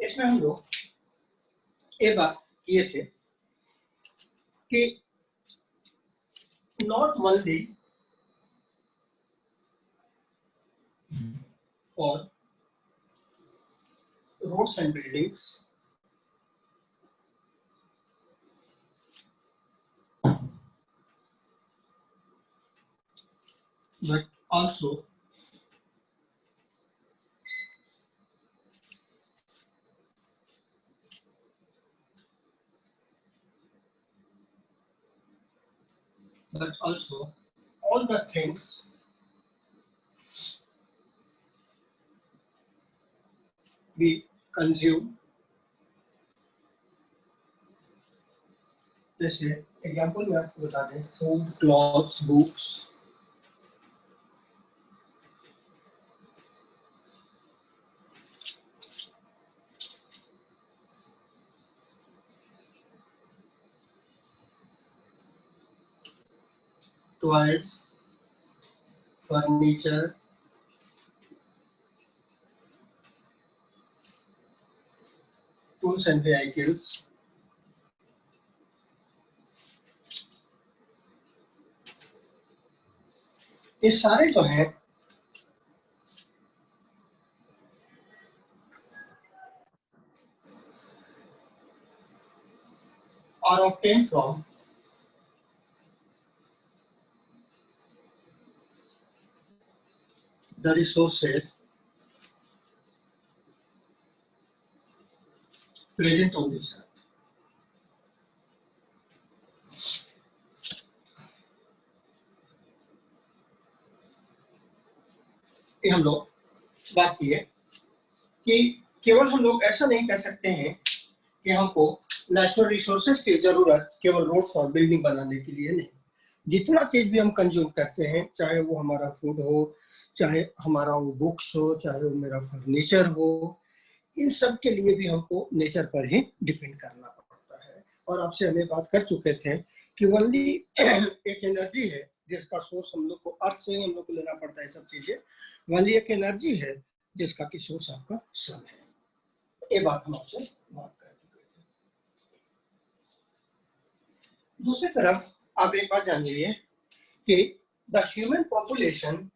इसमें हम लोग ये बात किए थे कि not only for roads and buildings, but also all the things we consume. जैसे एग्जाम्पल में आपको बता दें, food, clothes, books, toys, furniture, tools and vehicles, ये सारे जो हैं are obtained from the resources present on this earth. ये हम लोग बात की है कि केवल हम लोग ऐसा नहीं कह सकते हैं कि हमको नेचुरल रिसोर्सेज की जरूरत केवल रोड्स और बिल्डिंग बनाने के लिए नहीं। जितना चीज भी हम कंज्यूम करते हैं, चाहे वो हमारा फूड हो, चाहे हमारा वो बुक्स हो, चाहे वो मेरा फर्नीचर हो, इन सब के लिए भी हमको नेचर पर ही डिपेंड करना पड़ता है। और आपसे हमें बात कर चुके थे कि ओनली एक एनर्जी है जिसका सोर्स हम लोग को अर्थ से हम लोग को लेना पड़ता है सब चीजें। ओनली एक एनर्जी है जिसका कि सोर्स आपका सन है। ये बात हम आपसे बात कर चुके थे। दूसरी तरफ आप एक बात जान लीजिए कि the human population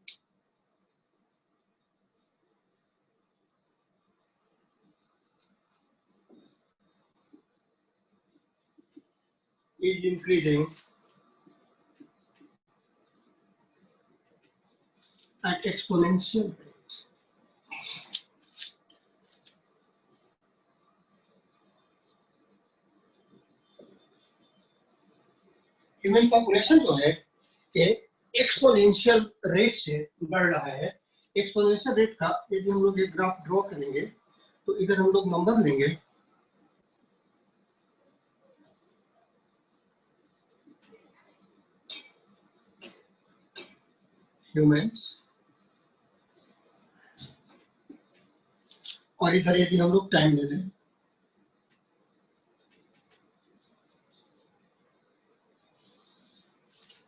is increasing at exponential rate. Human population जो है ये एक्सपोनेंशियल रेट से बढ़ रहा है। एक्सपोनेंशियल रेट का यदि हम लोग एक ग्राफ ड्रॉ करेंगे तो इधर हम लोग नंबर लेंगे, ह्यूमंस, और इधर यदि हम लोग टाइम ले लें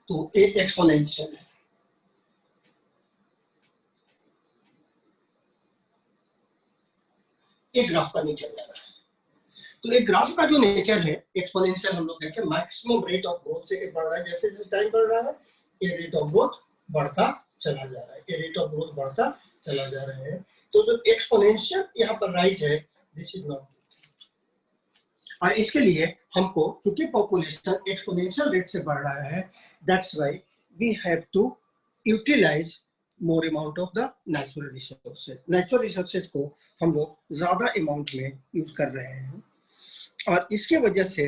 तो एक एक्सपोनेंशियल है। एक ग्राफ का नेचर लग रहा है। तो एक ग्राफ का जो नेचर है एक्सपोनेंशियल, हम लोग कहते हैं मैक्सिमम रेट ऑफ ग्रोथ से बढ़ रहा है। जैसे जैसे टाइम बढ़ रहा है ये रेट ऑफ ग्रोथ बढ़ता चला जा रहा है, ये रेट ऑफ ग्रोथ बढ़ता चला जा रहा है। तो जो एक्सपोनेंशियल यहाँ पर राइज है, दिस इज नॉट। और इसके लिए हमको, क्योंकि पॉपुलेशन एक्सपोनेंशियल रेट से बढ़ रहा है, that's why we have to utilize more amount of the natural resources. Natural resources को हम लोग ज्यादा अमाउंट में यूज कर रहे हैं। और इसके वजह से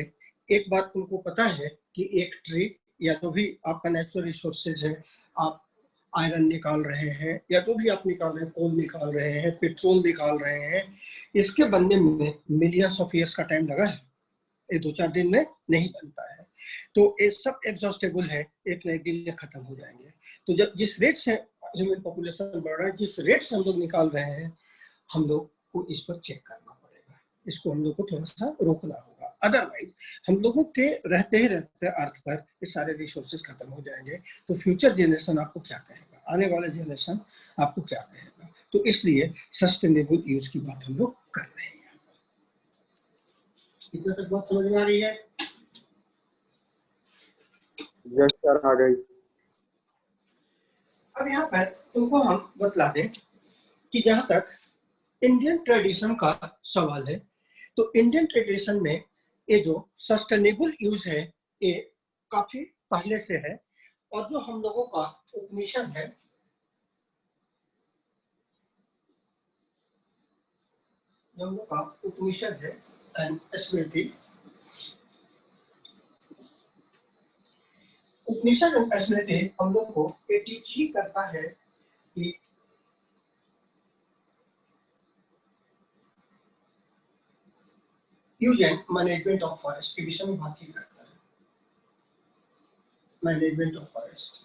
एक बात उनको पता है कि एक ट्री या जो भी आपका नेचुरल रिसोर्सेज है, आप आयरन निकाल रहे हैं या जो भी आप निकाल रहे हैं, कोल निकाल रहे हैं, पेट्रोल निकाल रहे हैं, इसके बनने में मिलियंस ऑफ ईयर्स का टाइम लगा है। ये 2-4 दिन में नहीं बनता है। तो ये सब एग्जॉस्टेबल है, एक न एक दिन में खत्म हो जाएंगे। तो जब जिस रेट से ह्यूमन पॉपुलेशन बढ़ रहा है, जिस रेट से हम लोग निकाल रहे हैं, हम लोग को इस पर चेक करना पड़ेगा। इसको हम लोग को थोड़ा सा रोकना होगा। अदरवाइज हम लोगों के रहते ही रहते अर्थ पर ये सारे रिसोर्सेज खत्म हो जाएंगे। तो फ्यूचर जनरेशन आपको क्या कहेगा, आने वाला जनरेशन आपको क्या कहेगा। तो इसलिए सस्टेनेबल यूज की बात हम लोग कर रहे हैं। इतना तक बात समझ में आ रही है? यस सर, आ गई। अब यहाँ पर तुमको हम बतला दें कि जहां तक इंडियन ट्रेडिशन का सवाल है, तो इंडियन ट्रेडिशन में ये जो सस्टेनेबल यूज है ये काफी पहले से है। और जो हम लोगों का उपनिषद है, जो हम लोग का उपनिषद है एंड स्मृति, उपनिषद एंड स्मृति हम लोग को ये टीच ही करता है कि use and management of forest के विषय में बात ही करता है। Management of forest,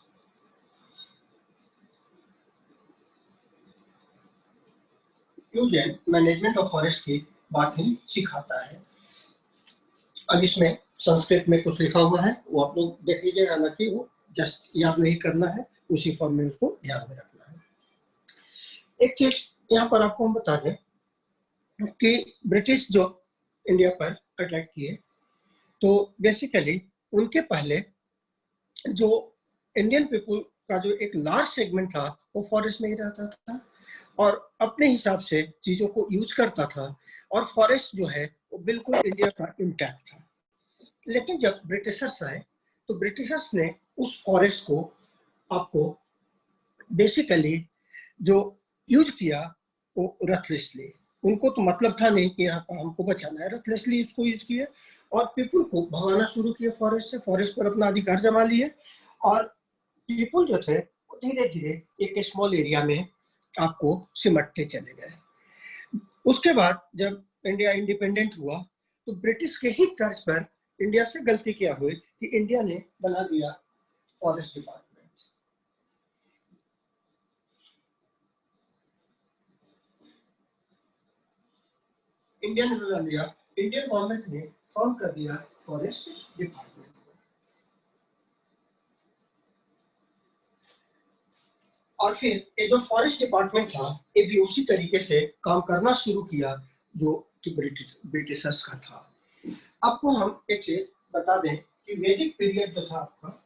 use and management of forest की बात ही सिखाता है। अब इसमें संस्कृत में कुछ लिखा हुआ है, वो आप लोग देख लीजिएगा, हालांकि वो जस्ट याद नहीं करना है, उसी फॉर्म में उसको ध्यान में रखना है। एक चीज यहाँ पर आपको हम बता दें कि ब्रिटिश जो इंडिया पर अटैक किए, तो बेसिकली उनके पहले जो इंडियन पीपुल का जो एक लार्ज सेगमेंट था वो फॉरेस्ट में ही रहता था और अपने हिसाब से चीजों को यूज करता था, और फॉरेस्ट जो है वो बिल्कुल इंडिया का इंटैक्ट था। लेकिन जब ब्रिटिशर्स आए तो ब्रिटिशर्स ने उस फॉरेस्ट को आपको बेसिकली जो यूज किया वो रथलेसली, उनको तो मतलब था नहीं कि यहाँ का हमको बचाना है, रथलेसली इसको यूज किए और पीपुल को भगाना शुरू किया फॉरेस्ट से, फॉरेस्ट पर अपना अधिकार जमा लिए, और पीपुल जो थे वो धीरे धीरे एक स्मॉल एरिया में आपको सिमटते चले गए। उसके बाद जब इंडिया इंडिपेंडेंट हुआ तो ब्रिटिश के ही तर्ज पर इंडिया से गलती क्या हुई कि इंडिया ने बना दिया फॉरेस्ट डिपार्टमेंट। इंडिया ने बना दिया, इंडियन गवर्नमेंट ने फॉर्म कर दिया फॉरेस्ट डिपार्टमेंट। और फिर ये जो फॉरेस्ट डिपार्टमेंट था ये भी उसी तरीके से काम करना शुरू किया जो कि ब्रिटिशर्स का था। आपको हम एक चीज बता दें कि वैदिक पीरियड जो था आपका,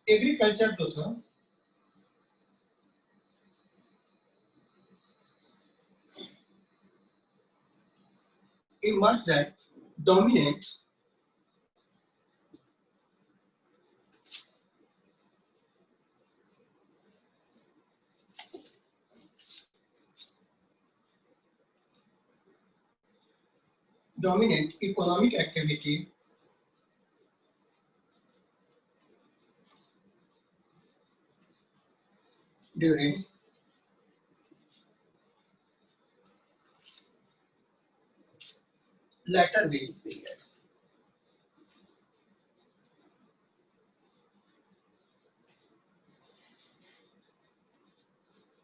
एग्रीकल्चर जो था, emerged that dominant economic activity during latter Vedic period.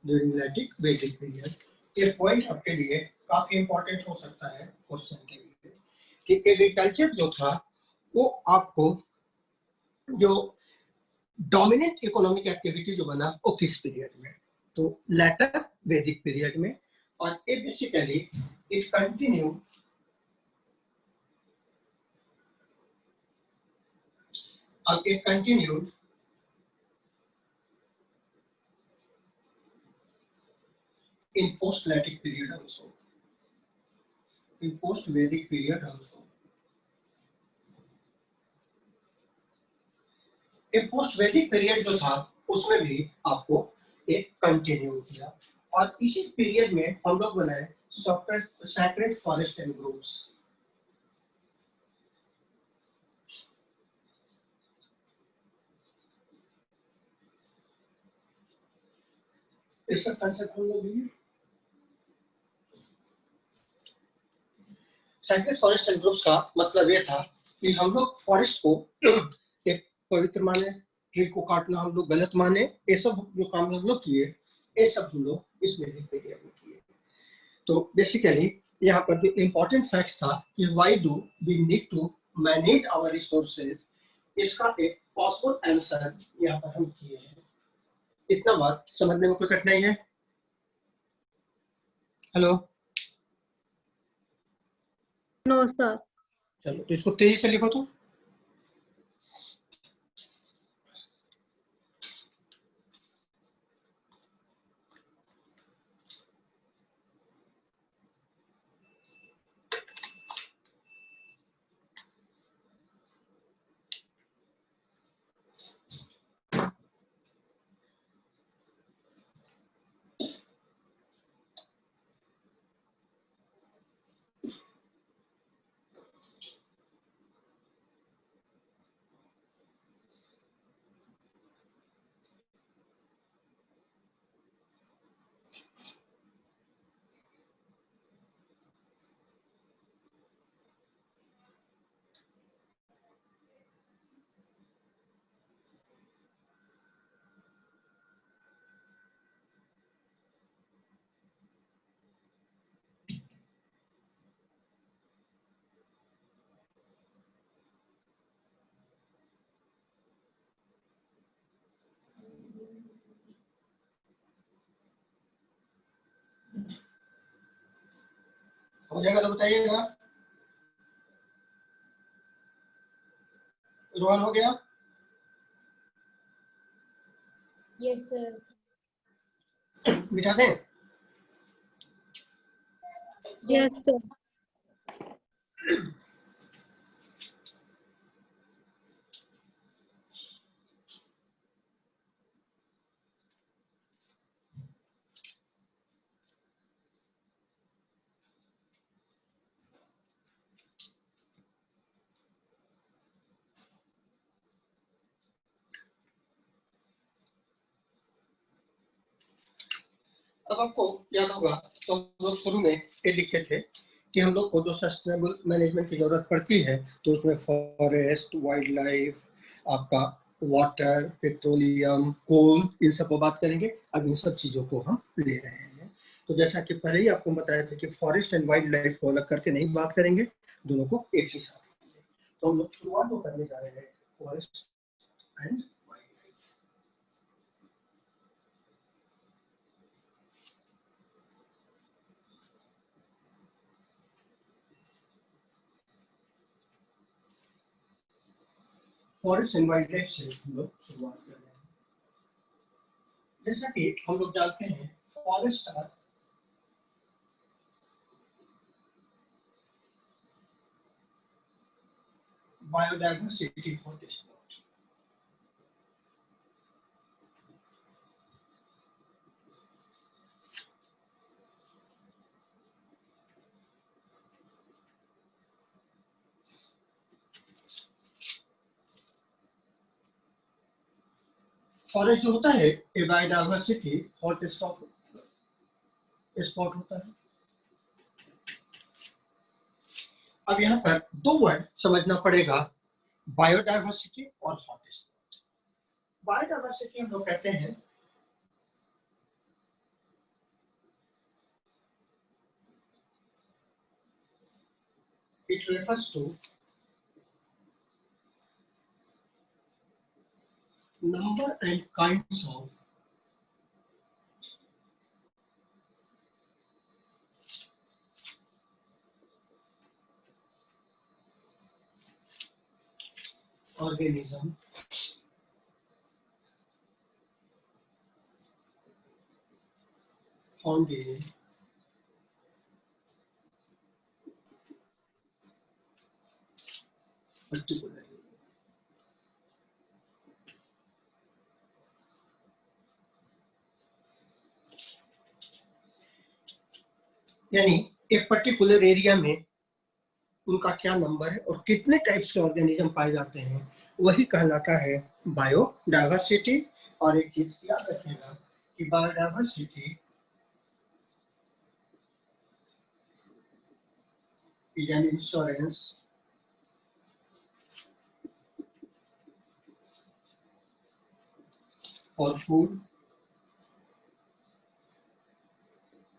During Vedic period, ये पॉइंट आपके लिए काफी इंपॉर्टेंट हो सकता है क्वेश्चन के लिए कि एग्रीकल्चर जो था वो आपको जो डोमिनेंट इकोनॉमिक एक्टिविटी जो बना वो किस पीरियड में, तो लेटर वैदिक पीरियड में। और ये बेसिकली इट कंटिन्यू और it continued in post-Vedic period also. In post-Vedic period also. एक post-Vedic period जो था उसमें भी आपको एक कंटिन्यू किया, और इसी पीरियड में हम लोग बनाए सैक्रेड फॉरेस्ट एंड ग्रोव्स। इसका कंसेप्ट हम लोग लिए सैक्रेड फॉरेस्ट एंड ग्रोव्स का मतलब ये था कि हम लोग फॉरेस्ट को एक पवित्र माने, ट्री को काटना हम लोग गलत माने, ये सब जो काम हम लोग किए ये सब हम लोग इस वैदिक पीरियड में किए। तो बेसिकली यहाँ पर जो इम्पोर्टेंट फैक्ट्स था कि why do we need to manage our resources, इसका एक पॉसिबल आंसर यहाँ पर हम किए हैं। इतना बात समझने में कोई कठिनाई है? Hello, no sir. चलो तो इसको तेजी से लिखो तो। हो जाएगा तो बताइएगा। रोहन हो गया? Yes sir. बिठा दें? Yes sir. अब आपको याद होगा तो हम लोग शुरू में ये लिखे थे कि हम लोग को जो सस्टेनेबल मैनेजमेंट की जरूरत पड़ती है तो उसमें फॉरेस्ट, वाइल्ड लाइफ, आपका वाटर, पेट्रोलियम, कोल, इन सब पर बात करेंगे। अब इन सब चीजों को हम ले रहे हैं। तो जैसा कि पहले ही आपको बताया था कि फॉरेस्ट एंड वाइल्ड लाइफ को अलग करके नहीं बात करेंगे, दोनों को एक ही साथ लेंगे। तो हम लोग शुरुआत तो करने जा रहे हैं forest and forest and wild life से हम लोग शुरुआत कर रहे हैं। जैसा कि हम लोग जानते हैं forest are biodiversity hotspot. Forest जो होता है ये बायोडाइवर्सिटी हॉटस्पॉट स्पॉट होता है। अब यहाँ पर दो वर्ड समझना पड़ेगा, बायोडाइवर्सिटी और हॉटस्पॉट। बायोडाइवर्सिटी हम लोग कहते हैं it refers to number and kinds of organism found in particular area। यानी एक पर्टिकुलर एरिया में उनका क्या नंबर है और कितने टाइप्स के ऑर्गेनिज्म पाए जाते हैं, वही कहलाता है बायोडाइवर्सिटी। और एक चीज याद रखिएगा कि biodiversity is an insurance for food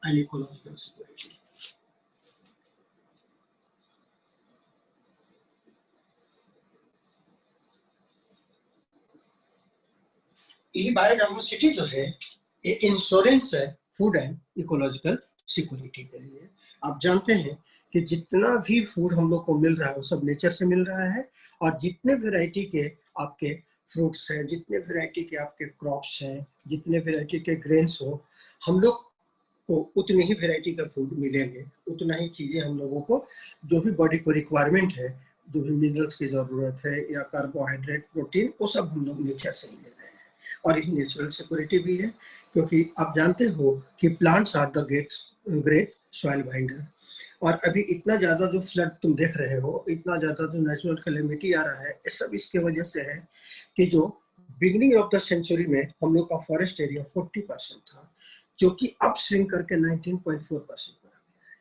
and ecological security। ये बायोडाइवर्सिटी जो है ये इंश्योरेंस है फूड एंड इकोलॉजिकल सिक्योरिटी के लिए। आप जानते हैं कि जितना भी फूड हम लोग को मिल रहा है वो सब नेचर से मिल रहा है, और जितने वैरायटी के आपके फ्रूट्स हैं, जितने वैरायटी के आपके क्रॉप्स हैं, जितने वैरायटी के ग्रेन्स हो, हम लोग को उतनी ही वैरायटी का फूड मिलेंगे, उतना ही चीज़ें हम लोगों को जो भी बॉडी को रिक्वायरमेंट है, जो भी मिनरल्स की ज़रूरत है या कार्बोहाइड्रेट, प्रोटीन, वो सब हम लोग नेचर से ही ले रहे हैं। और यही नेचुरल सिक्योरिटी भी है, क्योंकि आप जानते हो कि plants are the great soil binder. और अभी इतना ज़्यादा जो फ्लड तुम देख रहे हो, इतना ज़्यादा जो नेचुरल कैलेमिटी आ रहा है, ये सब इसके वजह से है कि जो बिगनिंग ऑफ द सेंचुरी में हम लोग का फॉरेस्ट एरिया 40% था, जो कि अब श्रिंक करके 19.4% पर आ गया है।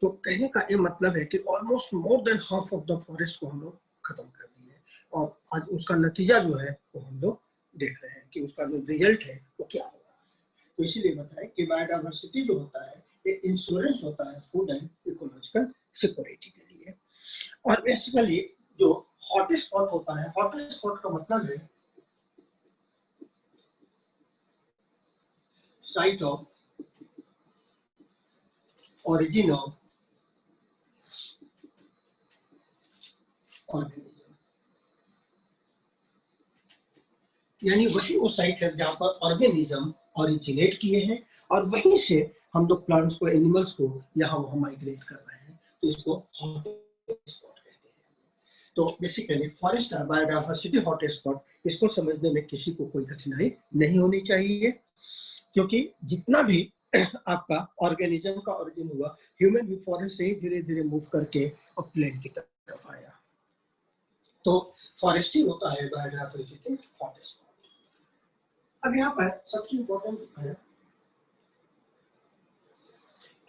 तो कहने का ये मतलब है कि almost more than half of the forest को हम लोग खत्म कर दिए, और आज उसका नतीजा जो है वो हम लोग देख रहे हैं कि उसका जो रिजल्ट है वो क्या होगा। तो इसीलिए बताएं कि बायोडाइवर्सिटी जो होता है ये इंश्योरेंस होता है फूड एंड इकोलॉजिकल सिक्योरिटी के लिए। और बेसिकली जो हॉटेस्ट स्पॉट होता है, हॉटेस्ट स्पॉट का मतलब है site of origin of organism, यानी वही वो साइट है जहां पर ऑर्गेनिज्म ओरिजिनेट किए हैं, और वहीं से हम लोग प्लांट्स को, एनिमल्स को यहाँ वहाँ माइग्रेट कर रहे हैं। तो इसको हॉटस्पॉट कहते हैं। तो बेसिकली फॉरेस्ट बायोडाइवर्सिटी हॉटस्पॉट, इसको समझने में किसी को कोई कठिनाई नहीं होनी चाहिए, क्योंकि जितना भी आपका ऑर्गेनिज्म का ओरिजिन हुआ, ह्यूमन भी फॉरेस्ट से ही धीरे धीरे मूव करके अब प्लेन की तरफ आया। तो फॉरेस्ट ही होता है बायोडाइवर्सिटी हॉटस्पॉट। अब यहाँ पर सबसे इम्पोर्टेंट है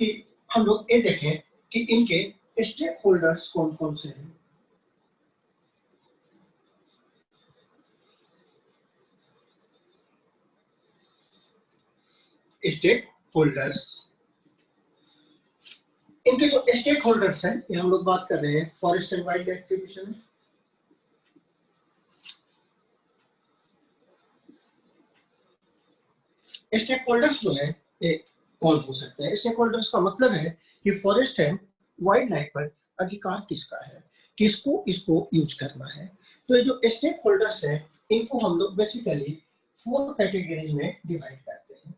कि हम लोग ये देखें कि इनके स्टेक होल्डर्स कौन कौन से हैं। स्टेक होल्डर्स, इनके जो स्टेक होल्डर्स हैं, ये हम लोग बात कर रहे हैं forest and wild life division में। स्टेक होल्डर्स जो है ये कौन हो सकते हैं? स्टेक होल्डर्स का मतलब है कि फॉरेस्ट एंड वाइल्ड लाइफ पर अधिकार किसका है, किसको इसको यूज करना है। तो ये जो स्टेक होल्डर्स हैं, इनको हम लोग बेसिकली 4 कैटेगरीज में डिवाइड करते हैं।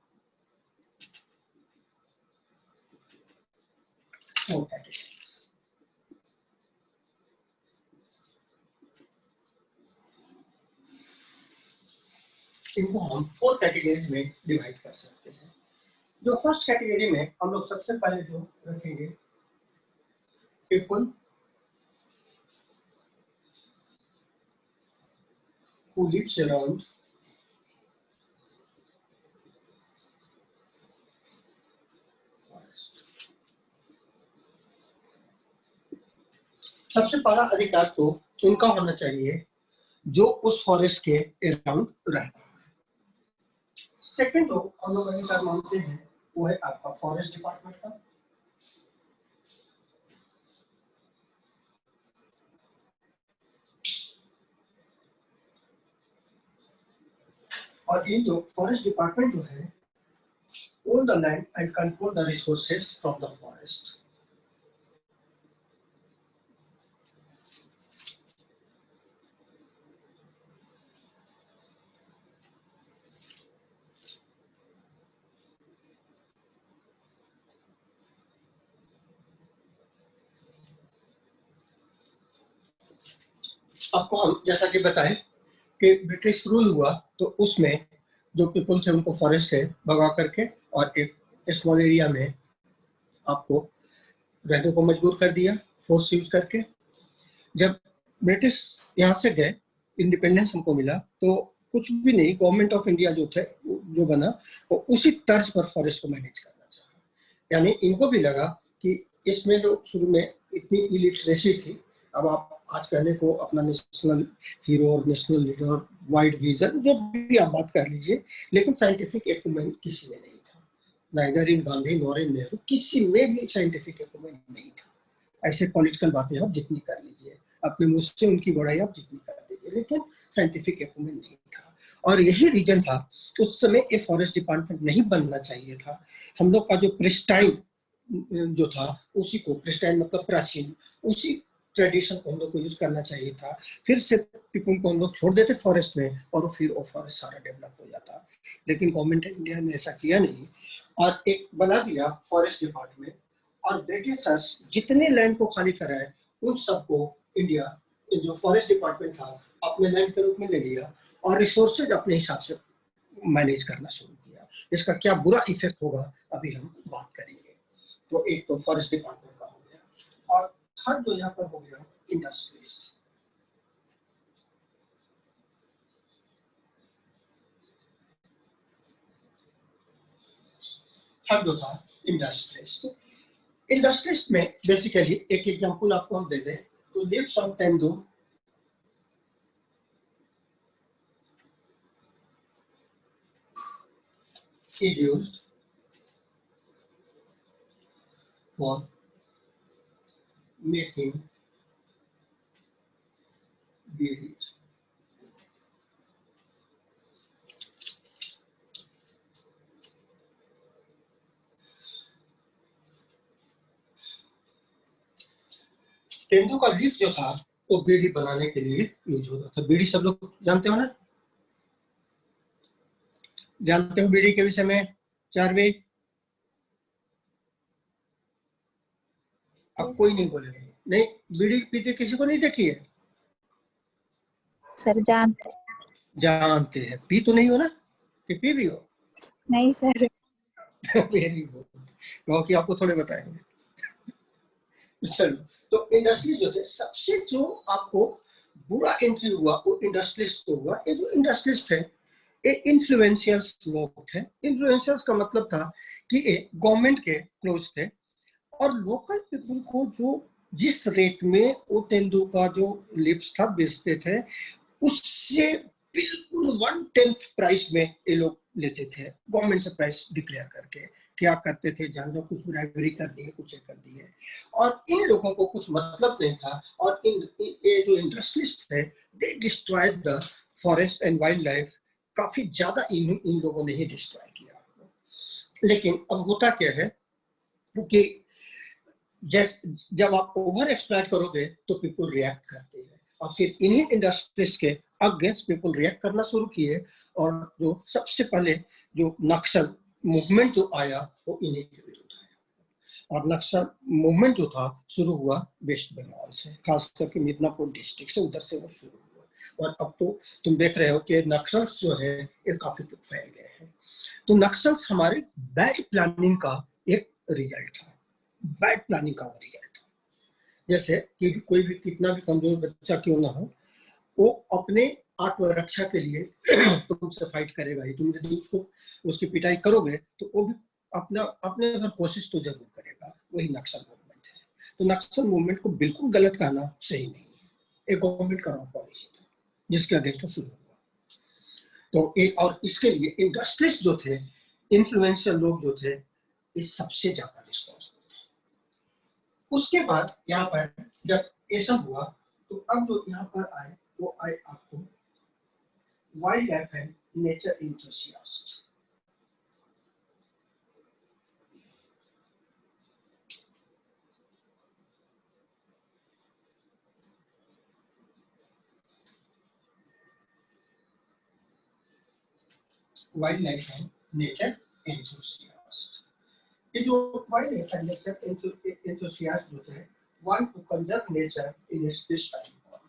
4 कैटेगरीज। इनको हम 4 कैटेगरीज में डिवाइड कर सकते हैं। जो फर्स्ट कैटेगरी में हम लोग सबसे पहले जो रखेंगे, people who lives around forest। सबसे पहला अधिकार तो इनका होना चाहिए जो उस फॉरेस्ट के अराउंड रहता है। सेकंड जो हम लोग अधिकार मानते हैं वो है आपका फॉरेस्ट डिपार्टमेंट का। और ये जो फॉरेस्ट डिपार्टमेंट जो है, own the land and control the resources from the forest। आपको हम जैसा कि बताएं कि ब्रिटिश रूल हुआ, तो उसमें जो पीपल थे उनको फॉरेस्ट से भगा करके और एक स्मॉल एरिया में आपको रहने को मजबूर कर दिया, फोर्स यूज करके। जब ब्रिटिश यहाँ से गए, इंडिपेंडेंस हमको मिला, तो कुछ भी नहीं, गवर्नमेंट ऑफ इंडिया जो थे जो बना वो उसी तर्ज पर फॉरेस्ट को मैनेज करना चाहा। यानी इनको भी लगा कि इसमें जो शुरू में इतनी इलिटरेसी थी, अब आप आज कहने को अपना नेशनल हीरो और नेशनल लीडर, वाइड विजन, जो भी आप बात कर लीजिए, लेकिन साइंटिफिक इक्विपमेंट किसी में नहीं था। नाइदर इन गांधी नॉर इन नेहरू, किसी में भी साइंटिफिक इक्विपमेंट नहीं था। ऐसे पॉलिटिकल बातें आप जितनी कर लीजिए, अपने मुझसे उनकी बड़ाई आप जितनी कर दीजिए, लेकिन साइंटिफिक इक्विपमेंट नहीं था। और यही रीजन था उस समय ये फॉरेस्ट डिपार्टमेंट नहीं बनना चाहिए था। हम लोग का जो प्रिस्टाइन जो था उसी को, प्रिस्टाइन मतलब प्राचीन, उसी ट्रेडिशन को हम लोग को यूज करना चाहिए था। फिर से पीपल को हम लोग छोड़ देते फॉरेस्ट में और फिर वो फॉरेस्ट सारा डेवलप हो जाता। लेकिन गवर्नमेंट ऑफ इंडिया ने ऐसा किया नहीं और एक बना दिया फॉरेस्ट डिपार्टमेंट, और ब्रिटिशर्स जितने लैंड को खाली कराए उन सबको इंडिया जो फॉरेस्ट डिपार्टमेंट था अपने लैंड के रूप में ले लिया और रिसोर्सेज अपने हिसाब से मैनेज करना शुरू किया। इसका क्या बुरा इफेक्ट होगा अभी हम बात करेंगे। तो एक तो फॉरेस्ट डिपार्टमेंट का हो गया, और थर्ड जो यहाँ पर हो गया इंडस्ट्रीज। थर्ड जो था इंडस्ट्रीज। इंडस्ट्रीज में बेसिकली एक एग्जांपल आपको हम दे दें तो leaves of tendu is used for making beads. Tendu का लीफ जो था वो बीड़ी बनाने के लिए यूज होता था। बीड़ी सब लोग जानते हो ना, जानते हो बीड़ी के विषय में चार्वी? अब कोई नहीं बोलेगा। नहीं, बीड़ी पीते किसी को नहीं देखी है? सर जानते हैं, पी तो नहीं हो ना, कि पी भी हो? नहीं सर। वेरी गुड, कहो कि आपको थोड़े बताएंगे। चलो, तो इंडस्ट्री जो थे सबसे जो आपको बुरा एंट्री हुआ वो इंडस्ट्रीज तो हुआ। ये जो इंडस्ट्रीज थे ये इन्फ्लुएंशियल्स लोग थे। इन्फ्लुएंशियल्स का मतलब था कि ये गवर्नमेंट के क्लोज थे और लोकल पीपल को जो जिस रेट में वो तेंदू का जो लिप्स था बेचते थे उससे बिल्कुल 1/10 प्राइस में ये लोग लेते थे। गवर्नमेंट से प्राइस डिक्लेयर करके क्या करते थे जान जो, कुछ ब्राइबरी कर दिए, कुछ कर दिए, और इन लोगों को कुछ मतलब नहीं था। और ये जो इंडस्ट्रीज थे they destroyed the forest and wild life. काफी ज्यादा इन लोगों ने ही डिस्ट्रॉय किया। लेकिन अब होता क्या है कि जब आप ओवर एक्सप्लॉइट करोगे तो पीपल रिएक्ट करते हैं, और फिर इन्हीं इंडस्ट्रीज के अगेंस्ट पीपल रिएक्ट करना शुरू किए। और जो सबसे पहले जो नक्सल मूवमेंट जो आया वो इन्हीं के विरुद्ध आया। और नक्सल मूवमेंट जो था शुरू हुआ वेस्ट बंगाल से, खास करके मिदनापुर डिस्ट्रिक्ट से, उधर से वो शुरू हुआ। और अब तो तुम देख रहे हो कि नक्सल्स जो है ये काफी फैल गए हैं। तो नक्सल्स हमारे बैड प्लानिंग का एक रिजल्ट था, बैड प्लानिंग का रिजल्ट था। जैसे कि कोई भी कितना भी कमजोर बच्चा क्यों ना हो, वो अपने आत्मरक्षा के लिए तुमसे फाइट करेगा ही। तुम यदि उसको उसकी पिटाई करोगे तो वो भी अपने भर कोशिश तो जरूर करेगा। वही नक्सल मूवमेंट है। तो नक्सल मूवमेंट को बिल्कुल गलत कहना सही नहीं है, एक गवर्नमेंट का रॉन्ग पॉलिसी था जिसके अगेंस्ट शुरू हुआ। तो एक और इसके लिए इंडस्ट्रीज जो थे, इन्फ्लुएंशियल लोग जो थे, इस सबसे ज्यादा रिस्पॉन्सिबल थे। उसके बाद यहाँ पर जब ये सब हुआ तो अब जो यहाँ पर आए वो आए आपको wild life and nature enthusiast. Wild life and nature enthusiast. ये जो wild life and nature enthusiast जो थे, want to conserve nature in its peacetime form.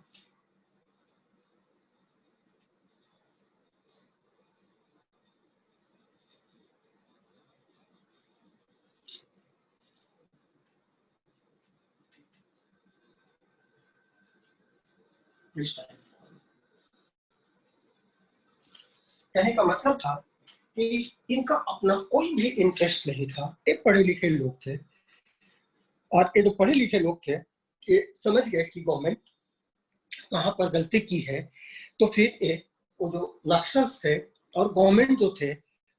कहने का मतलब था कि इनका अपना कोई भी इंटरेस्ट नहीं था। ये पढ़े लिखे लोग थे, और ये जो पढ़े लिखे लोग थे ये समझ गए कि गवर्नमेंट कहाँ पर गलती की है। तो फिर वो जो नक्सल्स थे और गवर्नमेंट जो थे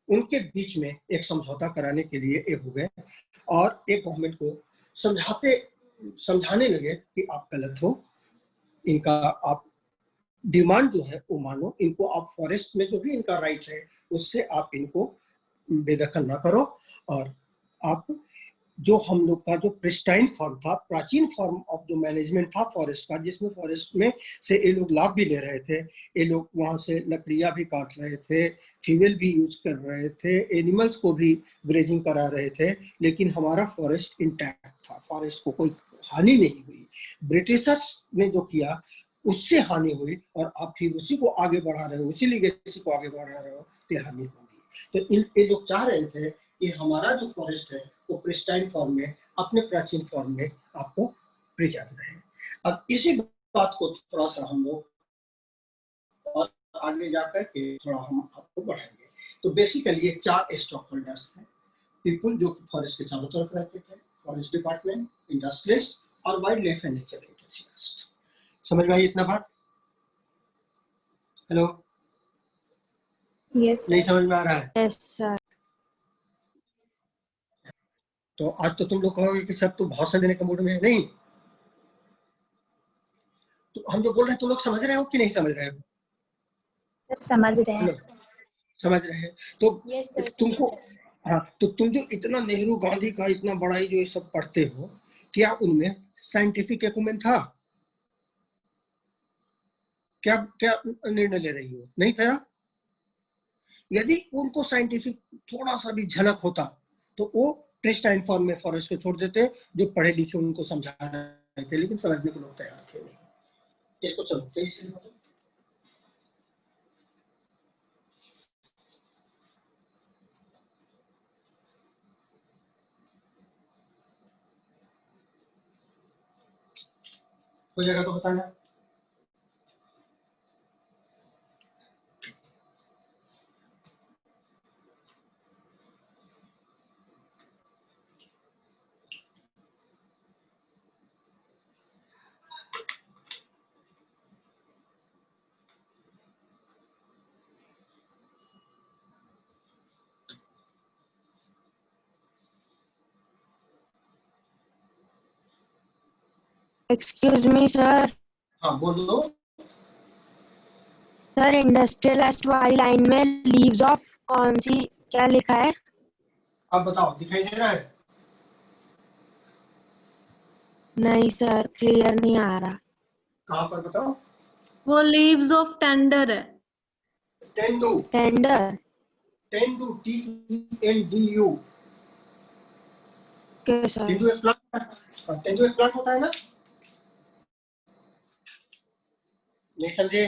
उनके बीच में एक समझौता कराने के लिए ये हो गए, और एक गवर्नमेंट को समझाने लगे कि आप गलत हो, इनका आप डिमांड जो है वो मानो, इनको आप फॉरेस्ट में जो भी इनका राइट है उससे आप इनको बेदखल ना करो, और आप जो हम लोग का जो प्रिस्टाइन फॉर्म था, प्राचीन फॉर्म ऑफ जो मैनेजमेंट था फॉरेस्ट का, जिसमें फॉरेस्ट में से ये लोग लाभ भी ले रहे थे, ये लोग वहां से लकड़ियां भी काट रहे थे, फ्यूल भी यूज कर रहे थे, एनिमल्स को भी ग्रेजिंग करा रहे थे, लेकिन हमारा फॉरेस्ट इंटैक्ट था, फॉरेस्ट को कोई हानि नहीं हुई। ब्रिटिशर्स ने जो किया उससे हानि हुई, और आप फिर उसी को आगे बढ़ा रहे हो, उसी लीगेसी को आगे बढ़ा रहे हो, तो हानि होगी। तो ये लोग चाह रहे थे कि हमारा जो फॉरेस्ट है वो प्रिस्टाइन फॉर्म में, अपने प्राचीन फॉर्म में आपको प्रिजर्व रहे। अब इसी बात को थोड़ा सा हम लोग और आगे जाकर के थोड़ा हम आपको बढ़ाएंगे। तो बेसिकली ये 4 स्टॉक होल्डर्स हैं, पीपल जो फॉरेस्ट के चारों तरफ रहते थे, फॉरेस्ट डिपार्टमेंट, इंडस्ट्रियलिस्ट और wild life and nature enthusiast. समझ में आई इतना बात? हेलो, Yes, नहीं sir. समझ में आ रहा है? Yes, sir. तो आज तो तुम लोग कहोगे कि सब तो भाषण देने के मूड में है। नहीं, तो हम जो बोल रहे हैं तुम लोग समझ रहे हो कि नहीं समझ रहे हो? सर समझ रहे हैं। समझ रहे हैं। तो Yes, sir. तुमको, हाँ, तो तुम जो इतना नेहरू गांधी का इतना बड़ा जो ये सब पढ़ते हो, क्या उनमें साइंटिफिक एक्यूमेंट था? क्या क्या निर्णय ले रही हो? नहीं था। यदि उनको साइंटिफिक थोड़ा सा भी झलक होता तो वो प्रिस्टाइन फॉर्म में फॉरेस्ट को छोड़ देते, जो पढ़े लिखे उनको समझा रहे थे, लेकिन समझने को लोग तैयार थे नहीं। इसको चलो तेजी से बोलो। कोई जगह तो बताना। Excuse me, sir. हाँ बोलो। सर इंडस्ट्रियलिस्ट वाली लाइन में लीव्स ऑफ कौन सी क्या लिखा है? आप बताओ, दिखाई दे रहा है? नहीं सर, क्लियर नहीं आ रहा। कहाँ पर बताओ? वो लीव्स ऑफ टेंडर है। Tendu, tender tendu, TENDU। के सर? तेंदू एक प्लांट, तेंदू एक प्लांट होता है ना? नहीं समझे?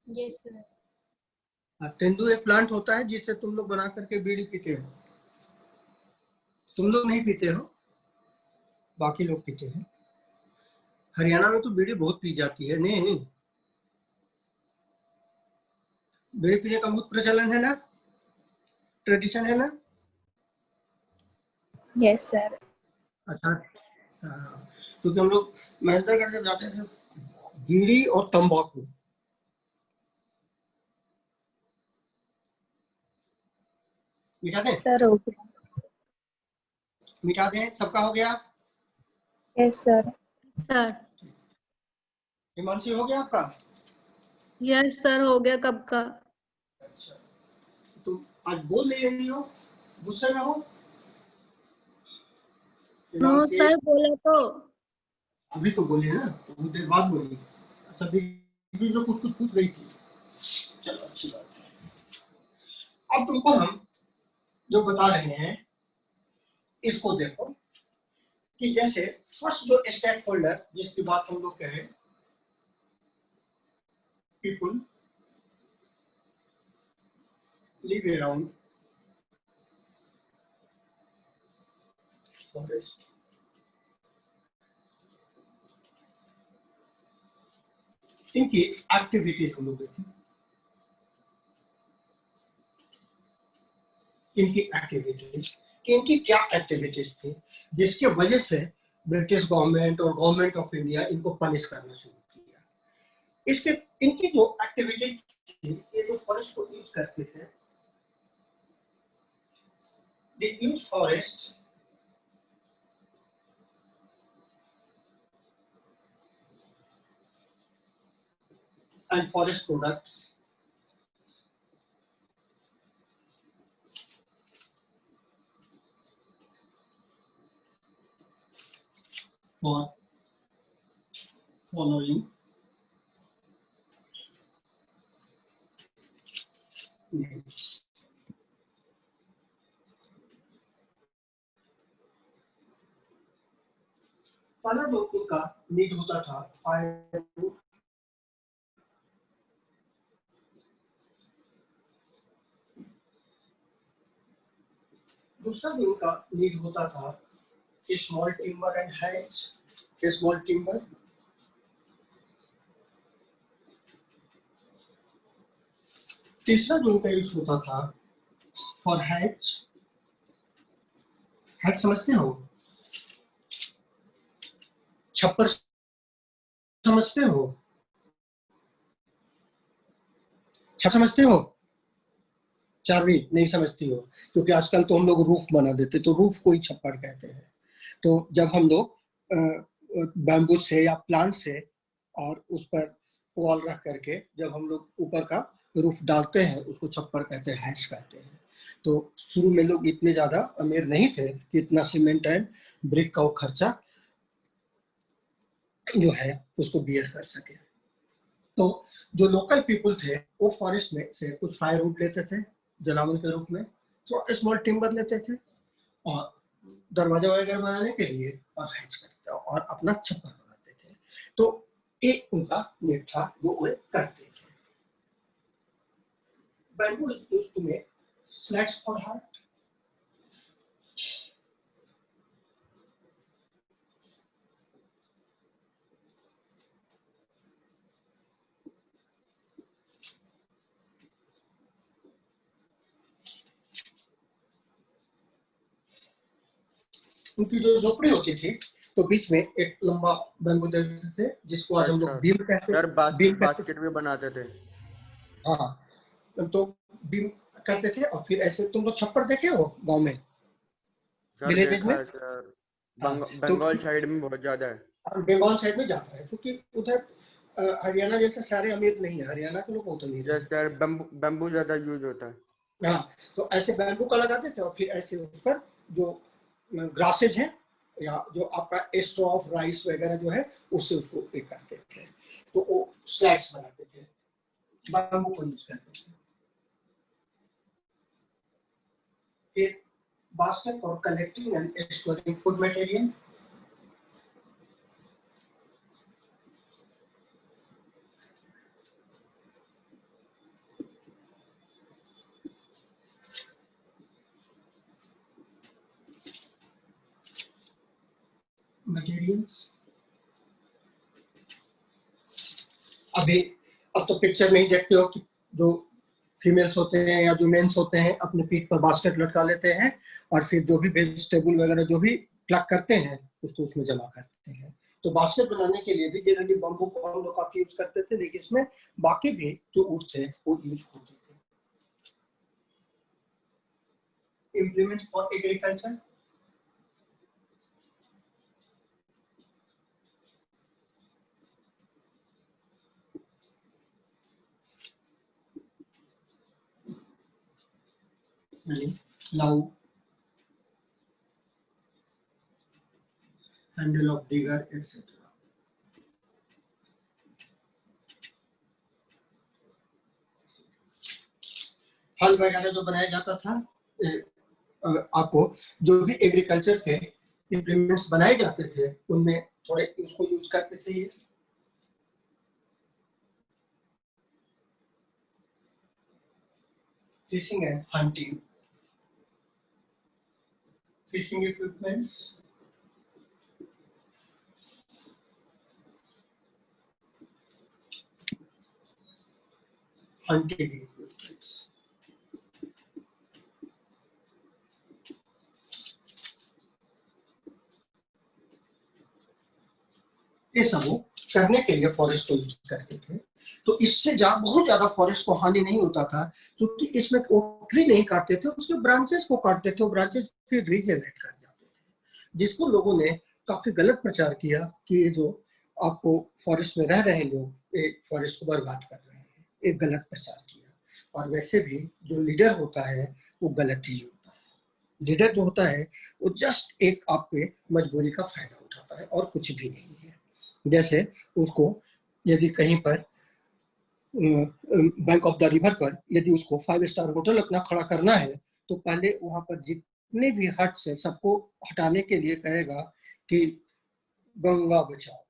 Yes sir. तेंदू एक प्लांट होता है जिससे तुम लोग बना करके बीड़ी पीते हो। तुम लोग नहीं पीते हो, बाकी लोग पीते हैं। हरियाणा में तो बीड़ी बहुत पी जाती है। नहीं, बीड़ी पीने का बहुत प्रचलन है ना, ट्रेडिशन है ना? Yes sir. अच्छा, हाँ, क्योंकि हम लोग महेंद्रगढ़ जब जाते थे, बीड़ी और तंबाकू, मिटा दें? सर हो गया। मिटा दें, सबका हो गया? Yes sir. सर हिमांशी हो गया आपका? यस सर, हो गया कब का। अच्छा, तुम आज बोल नहीं रही हो, गुस्से में हो? नो हिमांशी, सर, बोला तो। अभी तो बोली ना, बहुत देर बाद बोली। अच्छा, बीच में कुछ कुछ पूछ रही थी। चलो अच्छी बात है। अब तुमको हम जो बता रहे हैं इसको देखो, कि जैसे फर्स्ट जो स्टेक होल्डर जिसकी बात हम लोग कहें, पीपुल लिव अराउंड फॉरेस्ट, इनकी एक्टिविटीज हम लोग देखें। इनकी क्या एक्टिविटीज थी जिसके वजह से ब्रिटिश गवर्नमेंट और गवर्नमेंट ऑफ इंडिया इनको पनिश करना शुरू किया। इसके इनकी जो एक्टिविटीज थी, ये जो फॉरेस्ट को यूज करते थे, they use forest and forest products. For following names. पहला जो उनका नीड होता था फायरवुड, दूसरा जो उनका नीड होता था small timber and hatch, small timber, तीसरा जो उनका यूज होता था फॉर हैच, हैच समझते हो, छप्पर समझते हो, छप्पर समझते हो, चारवी नहीं समझती हो, क्योंकि आजकल तो हम लोग रूफ बना देते, तो रूफ को ही छप्पर कहते हैं। तो जब हम लोग बैम्बू से या प्लांट से और उस पर वॉल रख करके जब हम लोग ऊपर का रूफ डालते हैं उसको छप्पर कहते हैं, हैच कहते हैं। तो शुरू में लोग इतने ज्यादा अमीर नहीं थे कि इतना सीमेंट एंड ब्रिक का वो खर्चा जो है उसको बियर कर सके। तो जो लोकल पीपल थे वो फॉरेस्ट में से कुछ फायरवुड लेते थे जलावन के रूप में, तो स्मॉल टिम्बर लेते थे और दरवाजा वगैरह बनाने के लिए और हैच करते और अपना छप्पर बनाते थे। तो एक उनका नीड था जो वे करते थे। Bamboo is used to make slats for heart. उनकी जो झोपड़ी होती थी तो बीच में एक लंबा बैम्बू देते थे जिसको आज हम लोग अच्छा। बीम कहते यार बीम बास्केट भी बनाते थे। हाँ, तो बीम करते थे। और फिर ऐसे तुम लोग छप्पर देखे हो गांव में, सर विलेजेस देखा में? है सर, हाँ, बंगाल साइड में बहुत ज्यादा है। बंगाल साइड में जाता है क्योंकि उधर हरियाणा जैसे सारे अमीर नहीं है, हरियाणा के लोग बहुत अमीर हैं। जैसे यार बम्बू ज्यादा यूज होता है। हाँ, तो ऐसे बैम्बू का लगाते थे और फिर ऐसे उस पर जो ग्रासेज हैं या जो आपका स्ट्रॉ ऑफ राइस वगैरह जो है उससे उसको एक करते थे, तो वो स्लैट्स बनाते थे, बैम्बू को यूज करते थे। फिर basket for collecting and storing food material, materials. अब तो पिक्चर में ही देखते हो कि जो फीमेल्स होते हैं या जो मेंस होते हैं अपने पीठ पर बास्केट लटका लेते हैं और फिर जो भी वेजिटेबल वगैरह जो भी प्लग करते हैं उसको उसमें जमा करते हैं। तो बास्केट बनाने के लिए भी जनरली बम्बू को हम लोग काफी यूज करते थे, लेकिन इसमें बाकी भी जो वुड थे वो यूज होते थे। Implements for agriculture, plow, handle of digger, etc. हल वगैरह जो बनाया जाता था, आपको जो भी एग्रीकल्चर के इम्प्लीमेंट्स बनाए जाते थे उनमें थोड़े उसको यूज करते थे। ये fishing and hunting, fishing equipments, hunting equipments, ये सब करने के लिए फॉरेस्ट को यूज करते थे। तो इससे बहुत ज्यादा फॉरेस्ट को हानि नहीं होता था क्योंकि इसमें ट्री नहीं काटते थे, उसके ब्रांचेस को काटते थे, ब्रांचेस फिर रीजनरेट कर जाते थे, जिसको लोगों ने काफी गलत प्रचार किया कि ये जो आपको फॉरेस्ट में रह रहे लोग एक फॉरेस्ट को बर्बाद कर रहे हैं, एक गलत प्रचार किया। और वैसे भी जो लीडर होता है वो गलत ही होता है। लीडर जो होता है वो जस्ट एक आपके मजबूरी का फायदा उठाता है और कुछ भी नहीं है। जैसे उसको यदि कहीं पर बैंक ऑफ द रिवर पर यदि उसको 5 स्टार होटल अपना खड़ा करना है तो पहले वहां पर जितने भी हट से सबको हटाने के लिए कहेगा कि गंगा बचाओ,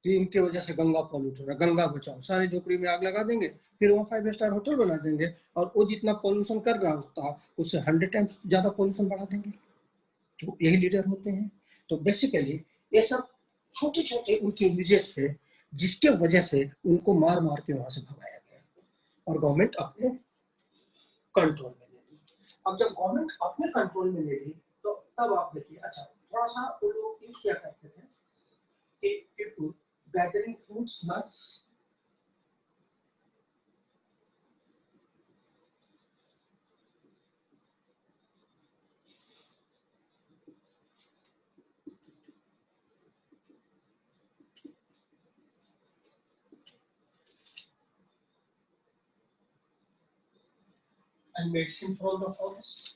कि इनके वजह से गंगा पॉल्यूट हो रहा है, गंगा बचाओ, सारे झोपड़ी में आग लगा देंगे, फिर वहाँ 5 स्टार होटल बना देंगे और वो जितना पॉल्यूशन कर रहा होता उससे 100 टाइम्स ज्यादा पॉल्यूशन बढ़ा देंगे। तो यही लीडर होते हैं। तो बेसिकली ये सब छोटे छोटे उनके यूजेस थे जिसके वजह से उनको मार मार के वहां से भगाया गया और गवर्नमेंट अपने कंट्रोल में ले ली। अब जब गवर्नमेंट अपने कंट्रोल में ले ली तो तब आप देखिए, अच्छा थोड़ा सा वो लोग यूज क्या करते थे कि people gathering fruits nuts, and medicine from the forest.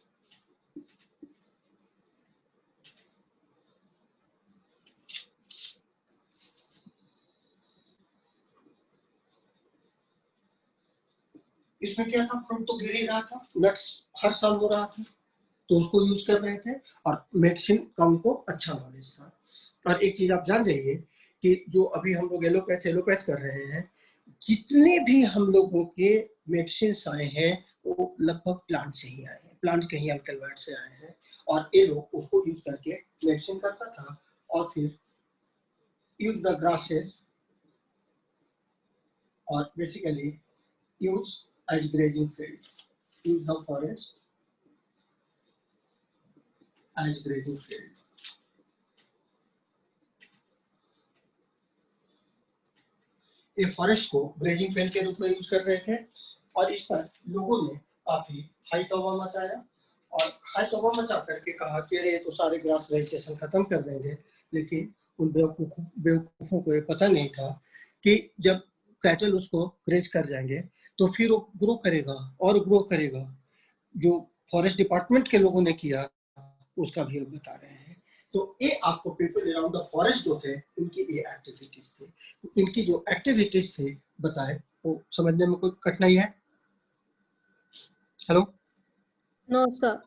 इसमें क्या था, फ्रूट तो गिर ही रहा था, नट्स हर साल हो रहा था तो उसको यूज कर रहे थे और मेडिसिन का उनको अच्छा नॉलेज था। और एक चीज आप जान जाइए कि जो अभी हम लोग एलोपैथ कर रहे हैं, जितने भी हम लोगों के मेडिसिन आए हैं वो लगभग प्लांट से ही आए हैं, प्लांट के ही अल्कलॉइड से आए हैं और ये लोग उसको यूज करके मेडिसिन करता था और फिर यूज द ग्रासेस और basically use as grazing field, use the forest as grazing field. ये फॉरेस्ट को ग्रेजिंग फील्ड के रूप में यूज कर रहे थे और इस पर लोगों ने काफी हाई तौबा मचाया और हाई तौबा मचा करके कहा कि अरे ये तो सारे ग्रास वेजिटेशन खत्म कर देंगे। लेकिन उन बेवकूफों को ये पता नहीं था कि जब कैटल उसको ग्रेज कर जाएंगे तो फिर वो ग्रो करेगा और ग्रो करेगा। जो फॉरेस्ट डिपार्टमेंट के लोगों ने किया उसका भी अब बता रहे हैं। तो ये आपको पीपल अराउंड द फॉरेस्ट जो थे उनकी ये एक्टिविटीज थी, इनकी जो एक्टिविटीज थी बताए वो समझने में कोई कठिनाई है? Hello, no sir.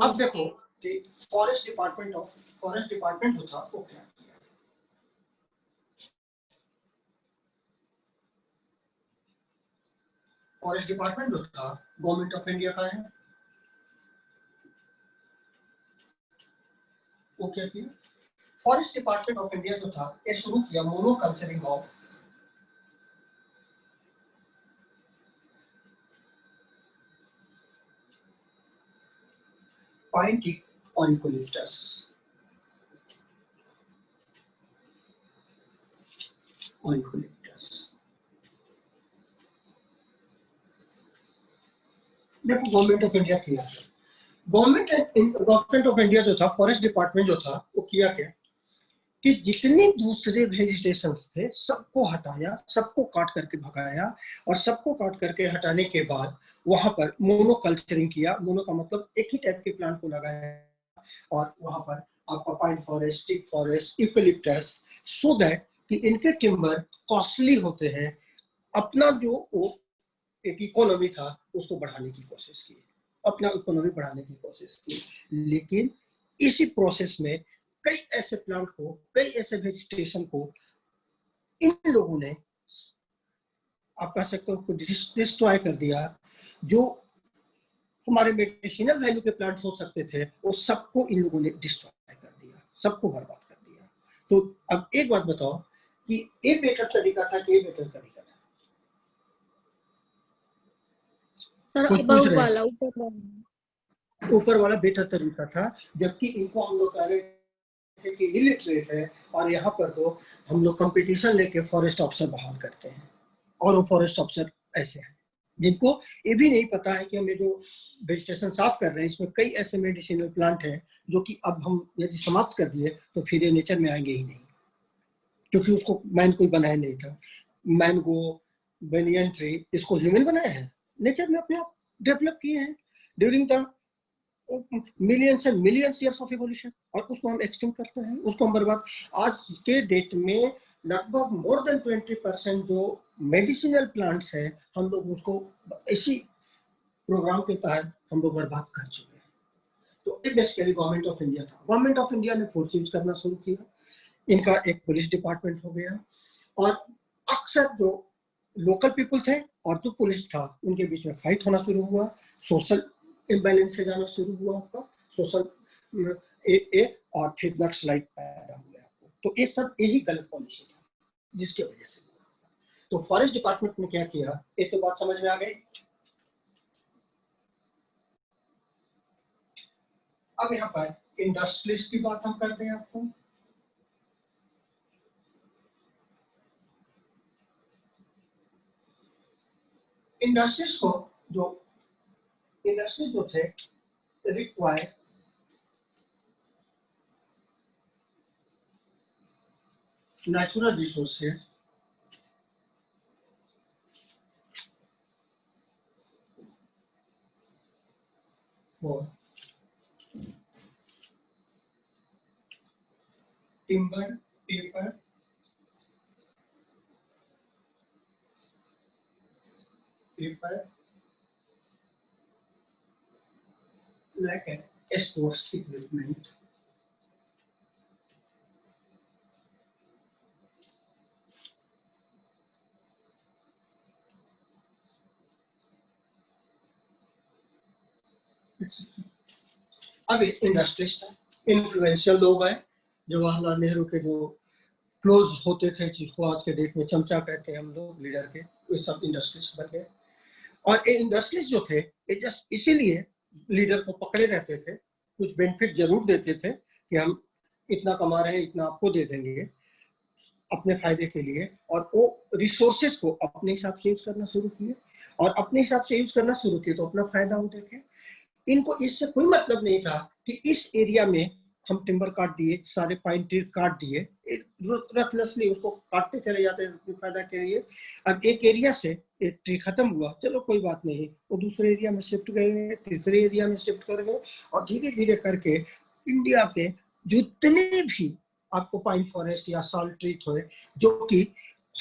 अब देखो कि फॉरेस्ट डिपार्टमेंट जो था वो क्या किया। फॉरेस्ट डिपार्टमेंट जो था गवर्नमेंट ऑफ इंडिया का है, वो क्या किया, फॉरेस्ट डिपार्टमेंट ऑफ इंडिया जो था ये शुरू किया मोनोकल्चरिंग ऑफ पाइन टी और यूकेलिप्टस। देखो गवर्नमेंट ऑफ इंडिया किया, गवर्नमेंट ऑफ इंडिया जो था फॉरेस्ट डिपार्टमेंट जो था वो किया क्या कि जितने दूसरे वेजिटेशंस थे सबको हटाया, सबको काट करके भगाया और सबको काट करके हटाने के बाद वहां पर मोनोकल्चरिंग किया। मोनो का मतलब एक ही टाइप के प्लांट को लगाया और वहां पर आपका pine forest, teak forest, eucalyptus, so that कि इनके टिम्बर कॉस्टली होते हैं। अपना जो वो एक इकोनॉमी था उसको बढ़ाने की कोशिश की, अपना इकोनॉमी बढ़ाने की कोशिश की। लेकिन इसी प्रोसेस में कई ऐसे प्लांट को, कई ऐसे वेजिटेशन को इन लोगों ने आप कह सकते हो डिस्ट्रॉय कर दिया। जो हमारे मेडिसिनल वैल्यू के प्लांट्स हो सकते थे वो सबको इन लोगों ने डिस्ट्रॉय कर दिया, सबको बर्बाद कर दिया। तो अब एक बात बताओ कि ये बेटर तरीका था कि ये बेटर तरीका था? सर कुछ पूछ रहे वाला हैं, ऊपर वाला बेटर तरीका था, जबकि इनको हम लोग कह रहे थे कि इलिटरेट है और यहाँ पर तो हम लोग कंपटीशन लेके फॉरेस्ट ऑफिसर बहाल करते हैं और वो फॉरेस्ट ऑफिसर ऐसे हैं जिनको ये भी नहीं पता है कि हम ये जो वेजिटेशन साफ कर रहे हैं इसमें कई ऐसे मेडिसिनल प्लांट हैं जो कि अब हम यदि समाप्त कर दिए तो फिर ये नेचर में आएंगे ही नहीं। क्योंकि उसको मैन कोई बनाया नहीं था। मैंगो, बेनियन ट्री, इसको ह्यूमन बनाया है, नेचर ने अपने आप डेवलप किए हैं during the millions and millions years of evolution, और उसको हम एक्सटिंक्ट करते हैं, उसको हम बर्बाद। आज के डेट में लगभग मोर देन 20% जो मेडिसिनल प्लांट्स हैं, हम लोग उसको इसी प्रोग्राम के तहत हम लोग बर्बाद कर चुके हैं। तो ये बेसिकली गवर्नमेंट ऑफ इंडिया था। गवर्नमेंट ऑफ इंडिया ने फोर्स यूज करना शुरू किया, इनका एक पुलिस डिपार्टमेंट हो गया, और अक्सर जो लोकल पीपल थे और जो पुलिस था उनके बीच में फाइट होना शुरू हुआ, सोशल इम्बैलेंस से जाना शुरू हुआ आपका, सोशल और फिर नक्सलाइट पैदा हो गया। तो ये सब यही गलत पॉलिसी था जिसकी वजह से हुआ। तो फॉरेस्ट डिपार्टमेंट ने क्या किया, एक तो बात समझ में आ गई। अब यहाँ पर इंडस्ट्रीज की बात हम करते हैं आपको। इंडस्ट्रीज जो थे require natural resources for timber, paper, like a sports equipment, अब इंडस्ट्रीज था, इन्फ्लुएंशियल लोग हैं, जवाहरलाल नेहरू के जो क्लोज होते थे, जिसको आज के डेट में चमचा कहते हैं हम लोग, लीडर के, ये सब इंडस्ट्रीज बन गए। और ये इंडस्ट्रीज जो थे, ये जस्ट इसीलिए लीडर को पकड़े रहते थे, कुछ बेनिफिट जरूर देते थे कि हम इतना कमा रहे हैं, इतना आपको दे देंगे अपने फायदे के लिए, और वो रिसोर्सेज को अपने हिसाब से यूज करना शुरू किए, और अपने हिसाब से यूज करना शुरू किए तो अपना फायदा वो देखे। इनको इससे कोई मतलब नहीं था कि इस एरिया में हम टिम्बर काट दिए, सारे पाइन ट्री काट दिए, रथलेसली उसको काटते चले जाते हैं अपने फायदा के लिए। अब एक एरिया से एक ट्री खत्म हुआ, चलो कोई बात नहीं, वो दूसरे एरिया में शिफ्ट गए, तीसरे एरिया में शिफ्ट कर गए, और धीरे धीरे करके इंडिया के जितने भी आपको पाइन फॉरेस्ट या साल्ट ट्री थे, जो कि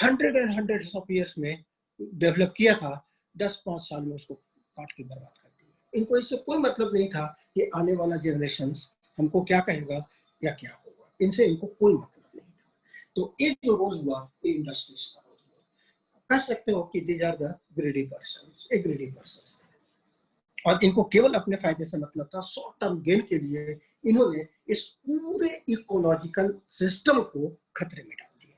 हंड्रेड्स ऑफ ईयर्स में डेवलप किया था, 10-5 साल में उसको काट के बर्बाद कर दिया। इनको इससे कोई मतलब नहीं था कि आने वाला जनरेशन हमको क्या कहेगा या क्या होगा, इनसे इनको कोई मतलब नहीं था। तो एक जो रोल हुआ, ये इंडस्ट्रीज का रोल हुआ। कह सकते हो कि these are the greedy persons, a greedy persons, और इनको केवल अपने फायदे से मतलब था, शॉर्ट टर्म गेन के लिए इन्होंने इस पूरे इकोलॉजिकल सिस्टम को खतरे में डाल दिया।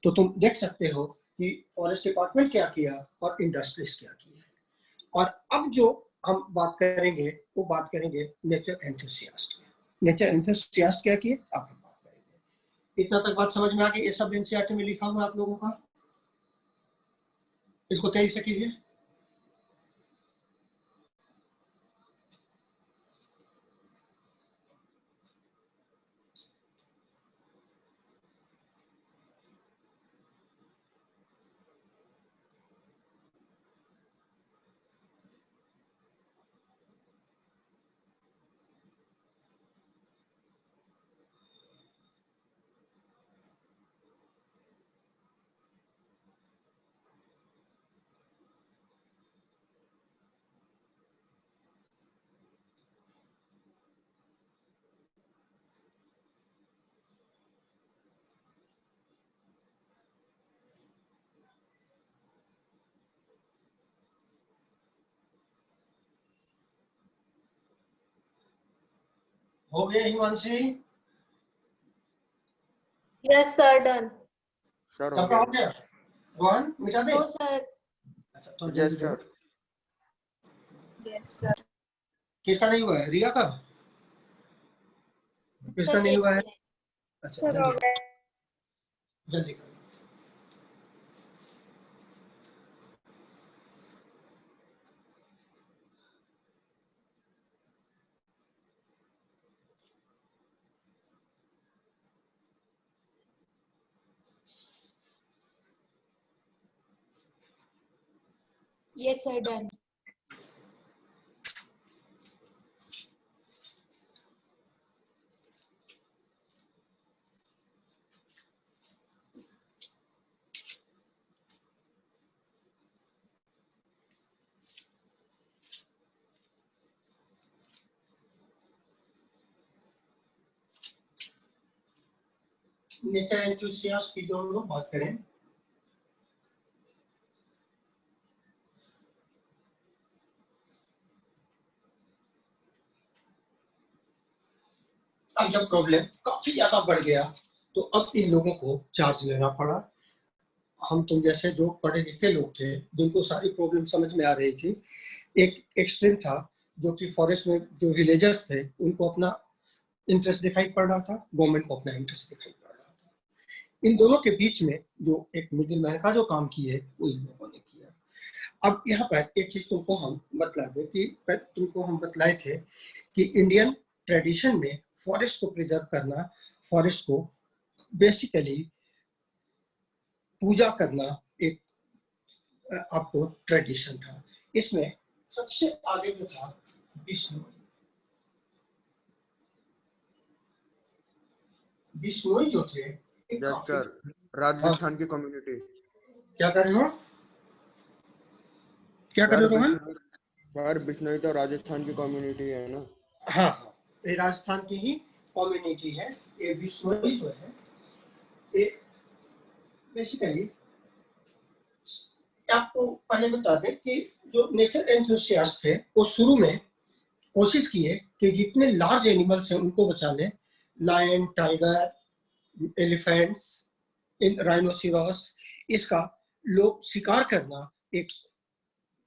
तो तुम देख सकते हो कि फॉरेस्ट डिपार्टमेंट क्या किया और इंडस्ट्रीज क्या किया। और अब जो हम बात करेंगे वो बात करेंगे नेचर एंथुसियास्ट की। नेचर एंथुसियास्ट क्या किए, अब हम बात करेंगे। इतना तक बात समझ में आ गई? ये सब एनसीईआरटी में लिखा हुआ आप लोगों का, इसको तेजी से कीजिए। हो गया Himanshi? Yes, sir. Done. Sir हो सबका हो गया। गया? रोहन मिटा दे? No, sir. अच्छा तो यस जल्दी सर। करो। Yes, sir. किसका नहीं हुआ है? रिया का? किसका नहीं हुआ है? अच्छा Sir, जल्दी जल्दी करो। Yes, sir. Done. Nature enthusiast की जो हम लोग बात करें, अब जब प्रॉब्लम काफी ज्यादा बढ़ गया तो अब इन लोगों को चार्ज लेना पड़ा। हम तुम जैसे जो पढ़े लिखे लोग थे, जिनको सारी प्रॉब्लम समझ में आ रही थी, एक एक्सट्रीम था जो कि फॉरेस्ट में जो विलेजर्स थे उनको अपना इंटरेस्ट दिखाई पड़ रहा था, गवर्नमेंट को अपना इंटरेस्ट दिखाई पड़ रहा था। इन दोनों के बीच में जो एक मिडिल मैन का जो काम किए वो इन लोगों ने किया। अब यहाँ पर एक चीज तुमको हम बतला दें कि तुमको हम बतलाए थे कि इंडियन ट्रेडिशन में फॉरेस्ट को प्रिजर्व करना, फॉरेस्ट को बेसिकली पूजा करना एक आपको ट्रेडिशन था। इसमें सबसे आगे जो था बिश्नोई। बिश्नोई जो थे राजस्थान की कम्युनिटी। क्या कर रहे हो, क्या कर रहे हो? सर बिश्नोई तो राजस्थान की कम्युनिटी है ना? हाँ, ये राजस्थान की ही कम्युनिटी है। ये बिश्नोई जो है ये बेसिकली, आपको पहले बता दें कि जो नेचर एंथुसियास्ट थे वो शुरू में कोशिश किए कि जितने लार्ज एनिमल्स हैं उनको बचा लें। लायन, टाइगर, एलिफेंट्स, राइनोसिरस, इसका लोग शिकार करना एक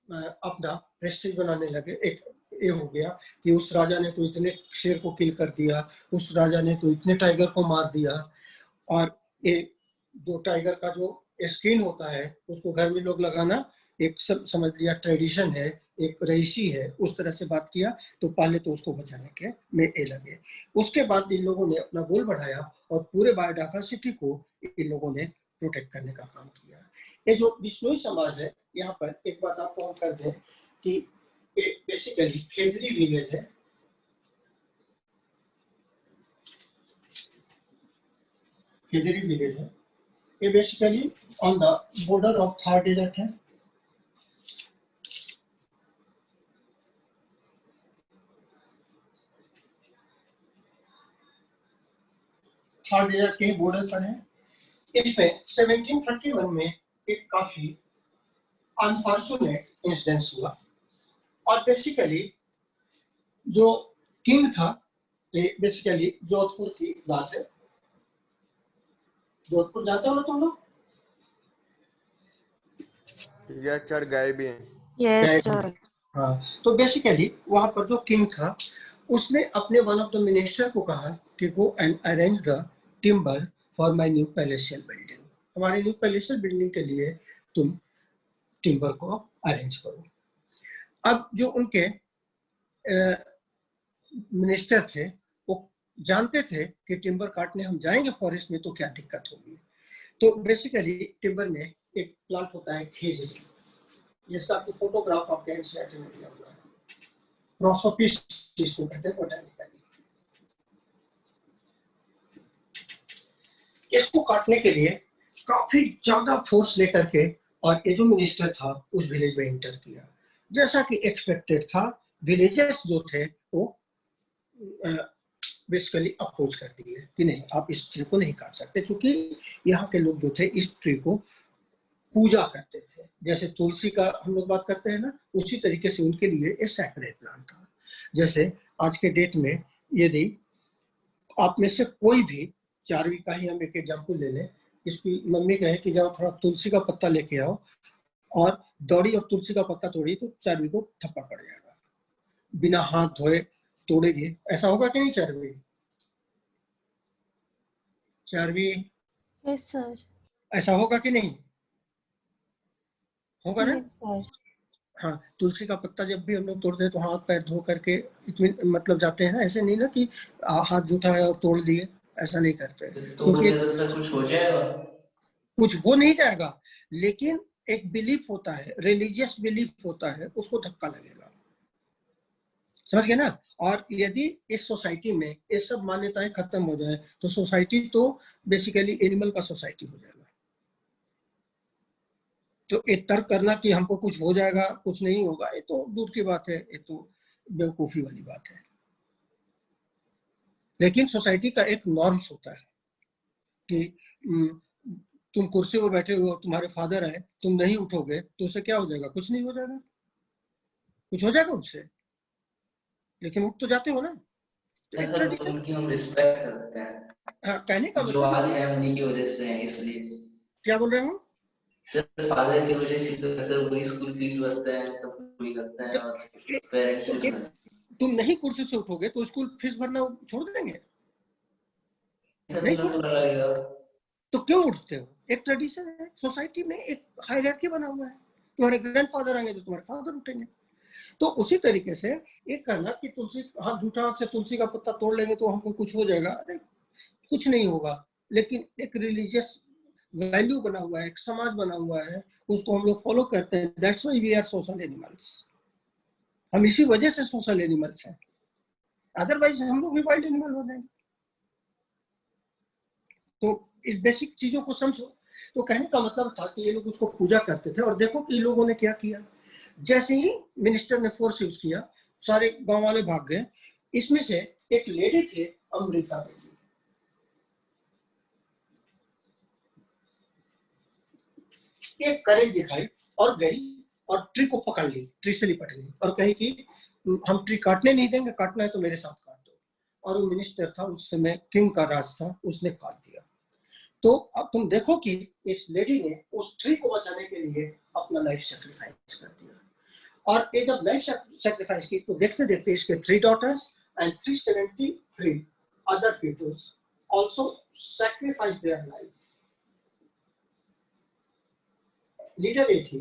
अपना प्रेस्टीज बनाने लगे। एक ये हो गया कि उस राजा ने तो इतने शेर को किल कर दिया, उस राजा ने तो इतने टाइगर को मार दिया, और ये जो टाइगर का जो स्किन होता है उसको घर में लोग लगाना एक सब समझ लिया ट्रेडिशन है, एक रईसी है, उस तरह से बात किया। तो पहले तो उसको बचाने के में ये लगे। उसके बाद इन लोगों ने अपना गोल बढ़ाया और पूरे बायोडाइवर्सिटी को इन लोगों ने प्रोटेक्ट करने का काम किया। ये जो बिश्नोई समाज है, यहाँ पर एक बात आपको हम कर दें कि ये बेसिकली खेजरी विलेज है। खेजरी विलेज है, ये basically on the border of Thar desert है। थार डेजर्ट के बॉर्डर पर है। इसमें 1731 में एक काफी अनफॉर्चुनेट इंसिडेंस हुआ, और बेसिकली जो किंग था, ये बेसिकली जोधपुर की बात है। जोधपुर जाते हो ना तुम लोग? यस सर, गए भी हैं। Yes, sir. हाँ, तो बेसिकली वहां पर जो किंग था उसने अपने वन ऑफ द मिनिस्टर को कहा कि go and arrange the timber for my new palatial building. हमारी न्यू पैलेशियल बिल्डिंग के लिए तुम टिम्बर को अरेंज करो। अब जो उनके मिनिस्टर थे वो जानते थे कि टिम्बर काटने हम जाएंगे फॉरेस्ट में तो क्या दिक्कत होगी। तो बेसिकली टिम्बर में एक प्लांट होता है खेजरी, जिसका आपको फोटोग्राफ आपके एनसीईआरटी में दिया हुआ है। प्रोसोपिस जिसको कहते हैं बोटैनिकली। इसको काटने के लिए काफी ज्यादा फोर्स लेकर के और ये जो मिनिस्टर था उस विलेज में एंटर किया। जैसा कि एक्सपेक्टेड था, विलेजर्स जो थे वो बेसिकली अपोज कर दिए कि नहीं, आप इस ट्री को नहीं काट सकते, क्योंकि यहाँ के लोग जो थे इस ट्री को पूजा करते थे। जैसे तुलसी का हम लोग बात करते हैं ना, उसी तरीके से उनके लिए ये सैक्रेड प्लांट था। जैसे आज के डेट में यदि आप में से कोई भी, चारवी का ही हम एक एग्जाम्पल ले लें, इसकी मम्मी कहे कि जाओ थोड़ा तुलसी का पत्ता लेके आओ, और दौड़ी और तुलसी का पत्ता तोड़ी तो चारवी को थप्पड़ पड़ जाएगा, बिना हाथ धोए तोड़ेगी। ऐसा होगा कि नहीं चारवी? चारवी Yes, sir. ऐसा होगा कि नहीं? होगा ना? Yes, sir. हाँ, तुलसी का पत्ता जब भी हम लोग तोड़ते हैं तो हाथ पैर धो करके मतलब जाते हैं ना, ऐसे नहीं ना कि हाथ जूठा है और तोड़ दिए, ऐसा नहीं करते। तोड़ने से कुछ हो जाएगा? कुछ हो नहीं जाएगा, लेकिन एक बिलीफ होता है, रिलीजियस बिलीफ होता है, उसको धक्का लगेगा, समझ गए ना। और यदि इस सोसाइटी में ये सब मान्यताएं खत्म हो जाए तो सोसाइटी तो बेसिकली एनिमल का सोसाइटी हो जाएगा। तो एक तर्क करना कि हमको कुछ हो जाएगा, कुछ नहीं होगा, ये तो दूर की बात है, ये तो बेवकूफी वाली बात है। लेकिन सोसाइटी का एक नॉर्म्स होता है कि तुम कुर्सी पर बैठे हो, तुम्हारे फादर है, तुम नहीं उठोगे तो उससे क्या हो जाएगा? कुछ नहीं हो जाएगा, कुछ हो जाएगा उससे, लेकिन उठ तो जाते हो ना। तो एक ऐसा ट्रेडिशन, उनकी हम रिस्पेक्ट करते हैं, हाँ, कहने का जो मतलब आज ये, है उन्हीं की वजह से है, इसलिए क्या बोल रहे हो? सिर्फ फादर की वजह से तो ऐसे वही स्कूल फीस भरते हैं, सब वही करते हैं, और पेरेंट्स तो से एक, तुम नहीं कुर्सी से उठोगे तो स्कूल फीस भरना छोड़ देंगे? नहीं छोड़, लगेगा। तो क्यों उठते हो? एक ट्रेडिशन है, सोसाइटी में एक हायरार्की बना हुआ है, तुम्हारे ग्रैंडफादर आएंगे तो तुम्हारे फादर उठेंगे। तो उसी तरीके से एक कहना कि तुलसी, हाँ, झूठा हाथ से तुलसी का पत्ता तोड़ लेंगे तो हमको कुछ हो जाएगा, अरे कुछ नहीं होगा। लेकिन एक रिलीजियस वैल्यू बना हुआ है, एक समाज बना हुआ है, उसको हम लोग फॉलो करते हैं। That's why we are social animals. हम इसी वजह से सोशल एनिमल्स हैं, अदरवाइज हम लोग भी वाइल्ड एनिमल हो जाएंगे। तो इस बेसिक चीजों को समझो। तो कहने का मतलब था कि ये लोग उसको पूजा करते थे, और देखो कि लोगों ने क्या किया। जैसे ही मिनिस्टर ने फोर्स यूज किया, सारे गांव वाले भाग गए। इसमें से एक लेडी थे, अमृता देवी, एक करेज दिखाई और गई और ट्री को पकड़ ली, ट्री से लिपट गई और कही कि हम ट्री काटने नहीं देंगे, काटना है तो मेरे साथ काट दो। और वो मिनिस्टर था, उस समय किंग का राज था, उसने काट दिया। तो अब तुम देखो कि इस लेडी ने उस ट्री को बचाने के लिए अपना लाइफ सैक्रिफाइस कर दिया। और ये जब लाइफ सैक्रिफाइस की तो देखते देखते इसके 3 daughters and 373 other peoples also sacrificed their life. Leader ये थी,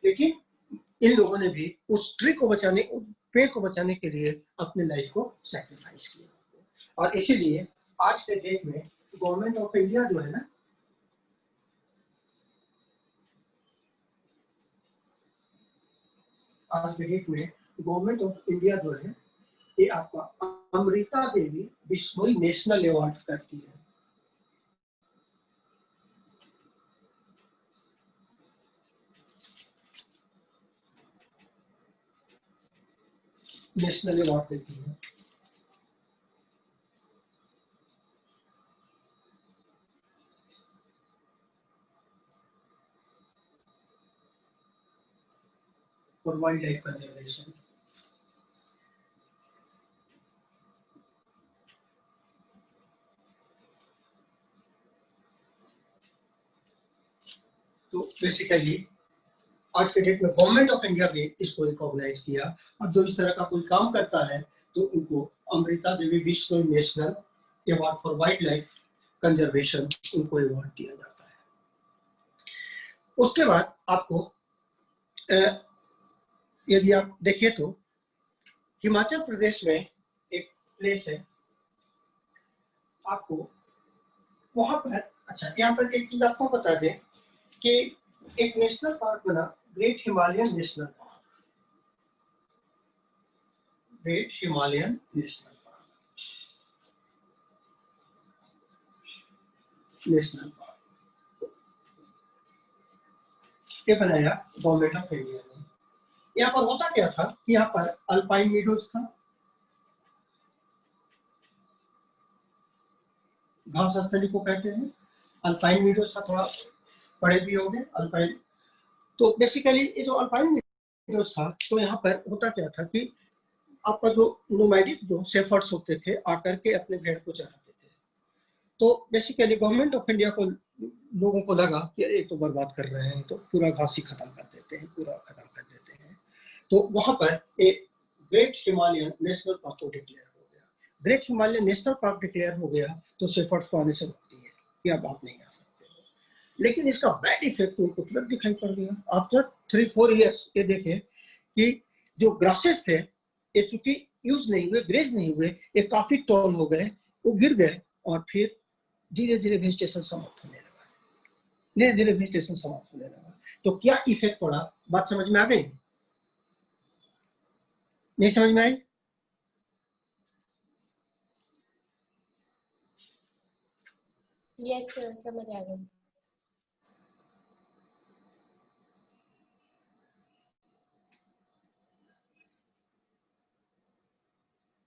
लेकिन इन लोगों ने भी उस ट्री को बचाने, उस पेड़ को बचाने के लिए अपनी लाइफ को सैक्रिफाइस किया। और इसीलिए आज के डेट में गवर्नमेंट ऑफ इंडिया जो है ना, आज के डेट में गवर्नमेंट ऑफ इंडिया जो है, ये आपका अमृता देवी बिश्नोई नेशनल अवार्ड करती है। नेशनल अवार्ड देती है। For wildlife conservation. तो बेसिकली आज के डेट में गवर्नमेंट ऑफ इंडिया ने इसको रिकॉग्नाइज किया, और जो इस तरह का कोई काम करता है तो उनको Amrita Devi Bishnoi national award for wildlife conservation, उनको अवार्ड दिया जाता है। उसके बाद आपको यदि आप देखिए तो हिमाचल प्रदेश में एक प्लेस है, आपको वहां पर, अच्छा यहाँ पर एक चीज आपको बता दें कि एक नेशनल पार्क बना, great Himalayan national park. Great Himalayan national park, national park ये बनाया गवर्नमेंट ऑफ इंडिया ने। यहाँ पर होता क्या था कि यहाँ पर अल्पाइन मीडोज था, घास स्थली को कहते हैं, अल्पाइन मीडोज था, थोड़ा बड़े भी हो गए अल्पाइन। तो बेसिकली ये जो अल्पाइन मीडोज था, तो यहाँ पर होता क्या था कि आपका जो नोमैडिक जो शेफर्ड्स होते थे आकर के अपने भेड़ को चराते थे। तो बेसिकली गवर्नमेंट ऑफ इंडिया को, लोगों को लगा कि अरे तो बर्बाद कर रहे हैं, तो पूरा घास ही खत्म कर देते हैं, पूरा खत्म कर देते हैं। तो वहां पर एक ग्रेट हिमालयन नेशनल पार्क को डिक्लेयर हो गया। Great Himalayan national park declare हो गया तो शेफर्ड्स को आने से रोकती है कि अब आप नहीं आ सकते। लेकिन इसका बैड इफेक्ट उनको तुरंत दिखाई पड़ गया। आफ्टर 3-4 ईयर्स ये देखे कि जो ग्रासेस थे ये चूंकि यूज नहीं हुए, ग्रेज नहीं हुए, ये काफी टॉल हो गए, वो गिर गए, और फिर धीरे धीरे वेजिटेशन समाप्त होने लगा, धीरे धीरे वेजिटेशन समाप्त होने लगा। तो क्या इफेक्ट पड़ा, बात समझ में आ गई? नहीं समझ में आई? यस सर, समझ आ गई।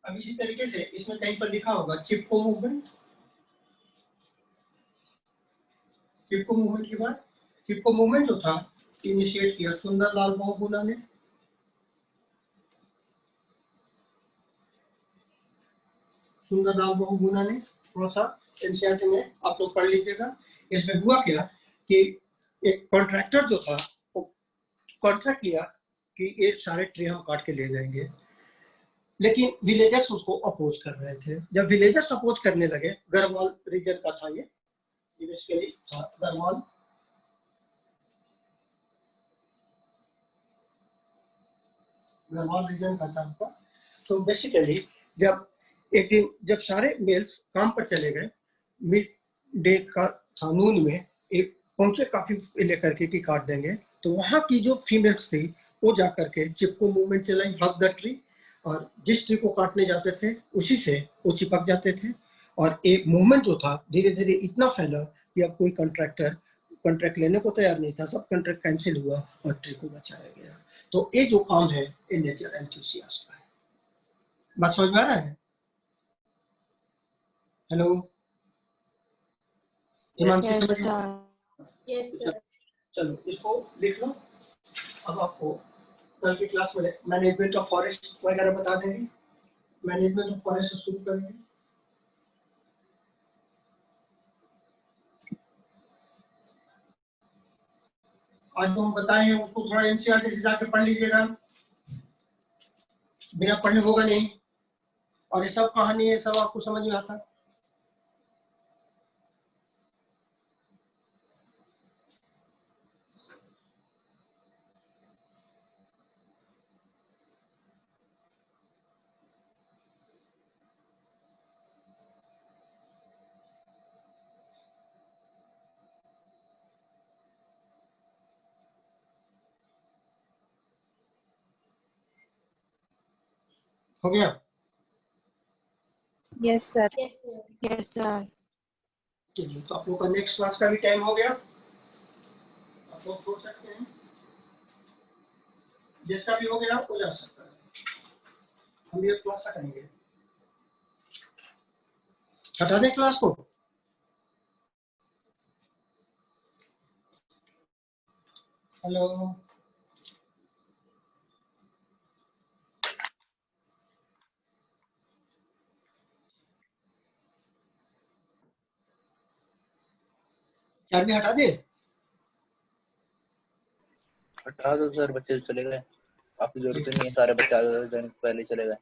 अब इसी तरीके से इसमें कहीं पर लिखा होगा चिपको मूवमेंट। चिपको मूवमेंट के बाद चिपको मूवमेंट जो था इनिशिएट किया सुंदरलाल बहुगुणा ने। सुंदरलाल बहुगुणा ने थोड़ा सा एनसीईआरटी में आप लोग पढ़ लीजिएगा। इसमें हुआ क्या कि एक कॉन्ट्रैक्टर जो था वो कॉन्ट्रैक्ट लिया कि ये सारे ट्री हम काट के ले जाएंगे, लेकिन विलेजर्स उसको अपोज कर रहे थे। जब विलेजर्स अपोज करने लगे, गढ़वाल रीजन का था ये बेसिकली, गढ़वाल रीजन का था आपका। तो बेसिकली जब एक दिन जब सारे मेल्स काम पर चले गए, मिड डे का था, नून में एक पहुंचे काफी लेकर के कि काट देंगे, तो वहां की जो फीमेल्स थी वो जाकर के चिपको मूवमेंट चलाई, हग द ट्री, और जिस ट्री को काटने जाते थे उसी से वो चिपक जाते थे। और एक मूवमेंट जो था धीरे धीरे इतना फैला कि अब कोई कॉन्ट्रैक्ट लेने को तैयार नहीं था, सब कॉन्ट्रैक्ट कैंसिल हुआ और ट्री को बचाया गया। तो ये जो काम है ये नेचर एंथुसियास्ट का है। बात समझ में आ रहा है? हेलो हिमांशु, Yes, समझ में? sir. Yes sir. चलो इसको लिख लो। अब आपको कल की क्लास में मैनेजमेंट ऑफ फॉरेस्ट वगैरह बता देंगे। मैनेजमेंट ऑफ फॉरेस्ट से शुरू करेंगे। आज जो हम बताए हैं उसको थोड़ा एनसीईआरटी से जाके पढ़ लीजिएगा, बिना पढ़ने होगा नहीं। और ये सब कहानी है, सब आपको समझ में आता। हो गया? Yes, sir. Yes sir. Yes, sir. चलिए, तो आप लोग का नेक्स्ट क्लास का भी टाइम हो गया, आप लोग छोड़ सकते हैं। जिसका भी हो गया वो जा सकता है। हम ये क्लास हटाएंगे, हटा दें क्लास को। हेलो क्या भी हटा दे? हटा दो सर, बच्चे चले गए, आपकी जरूरत नहीं है, सारे बच्चे पहले चले गए।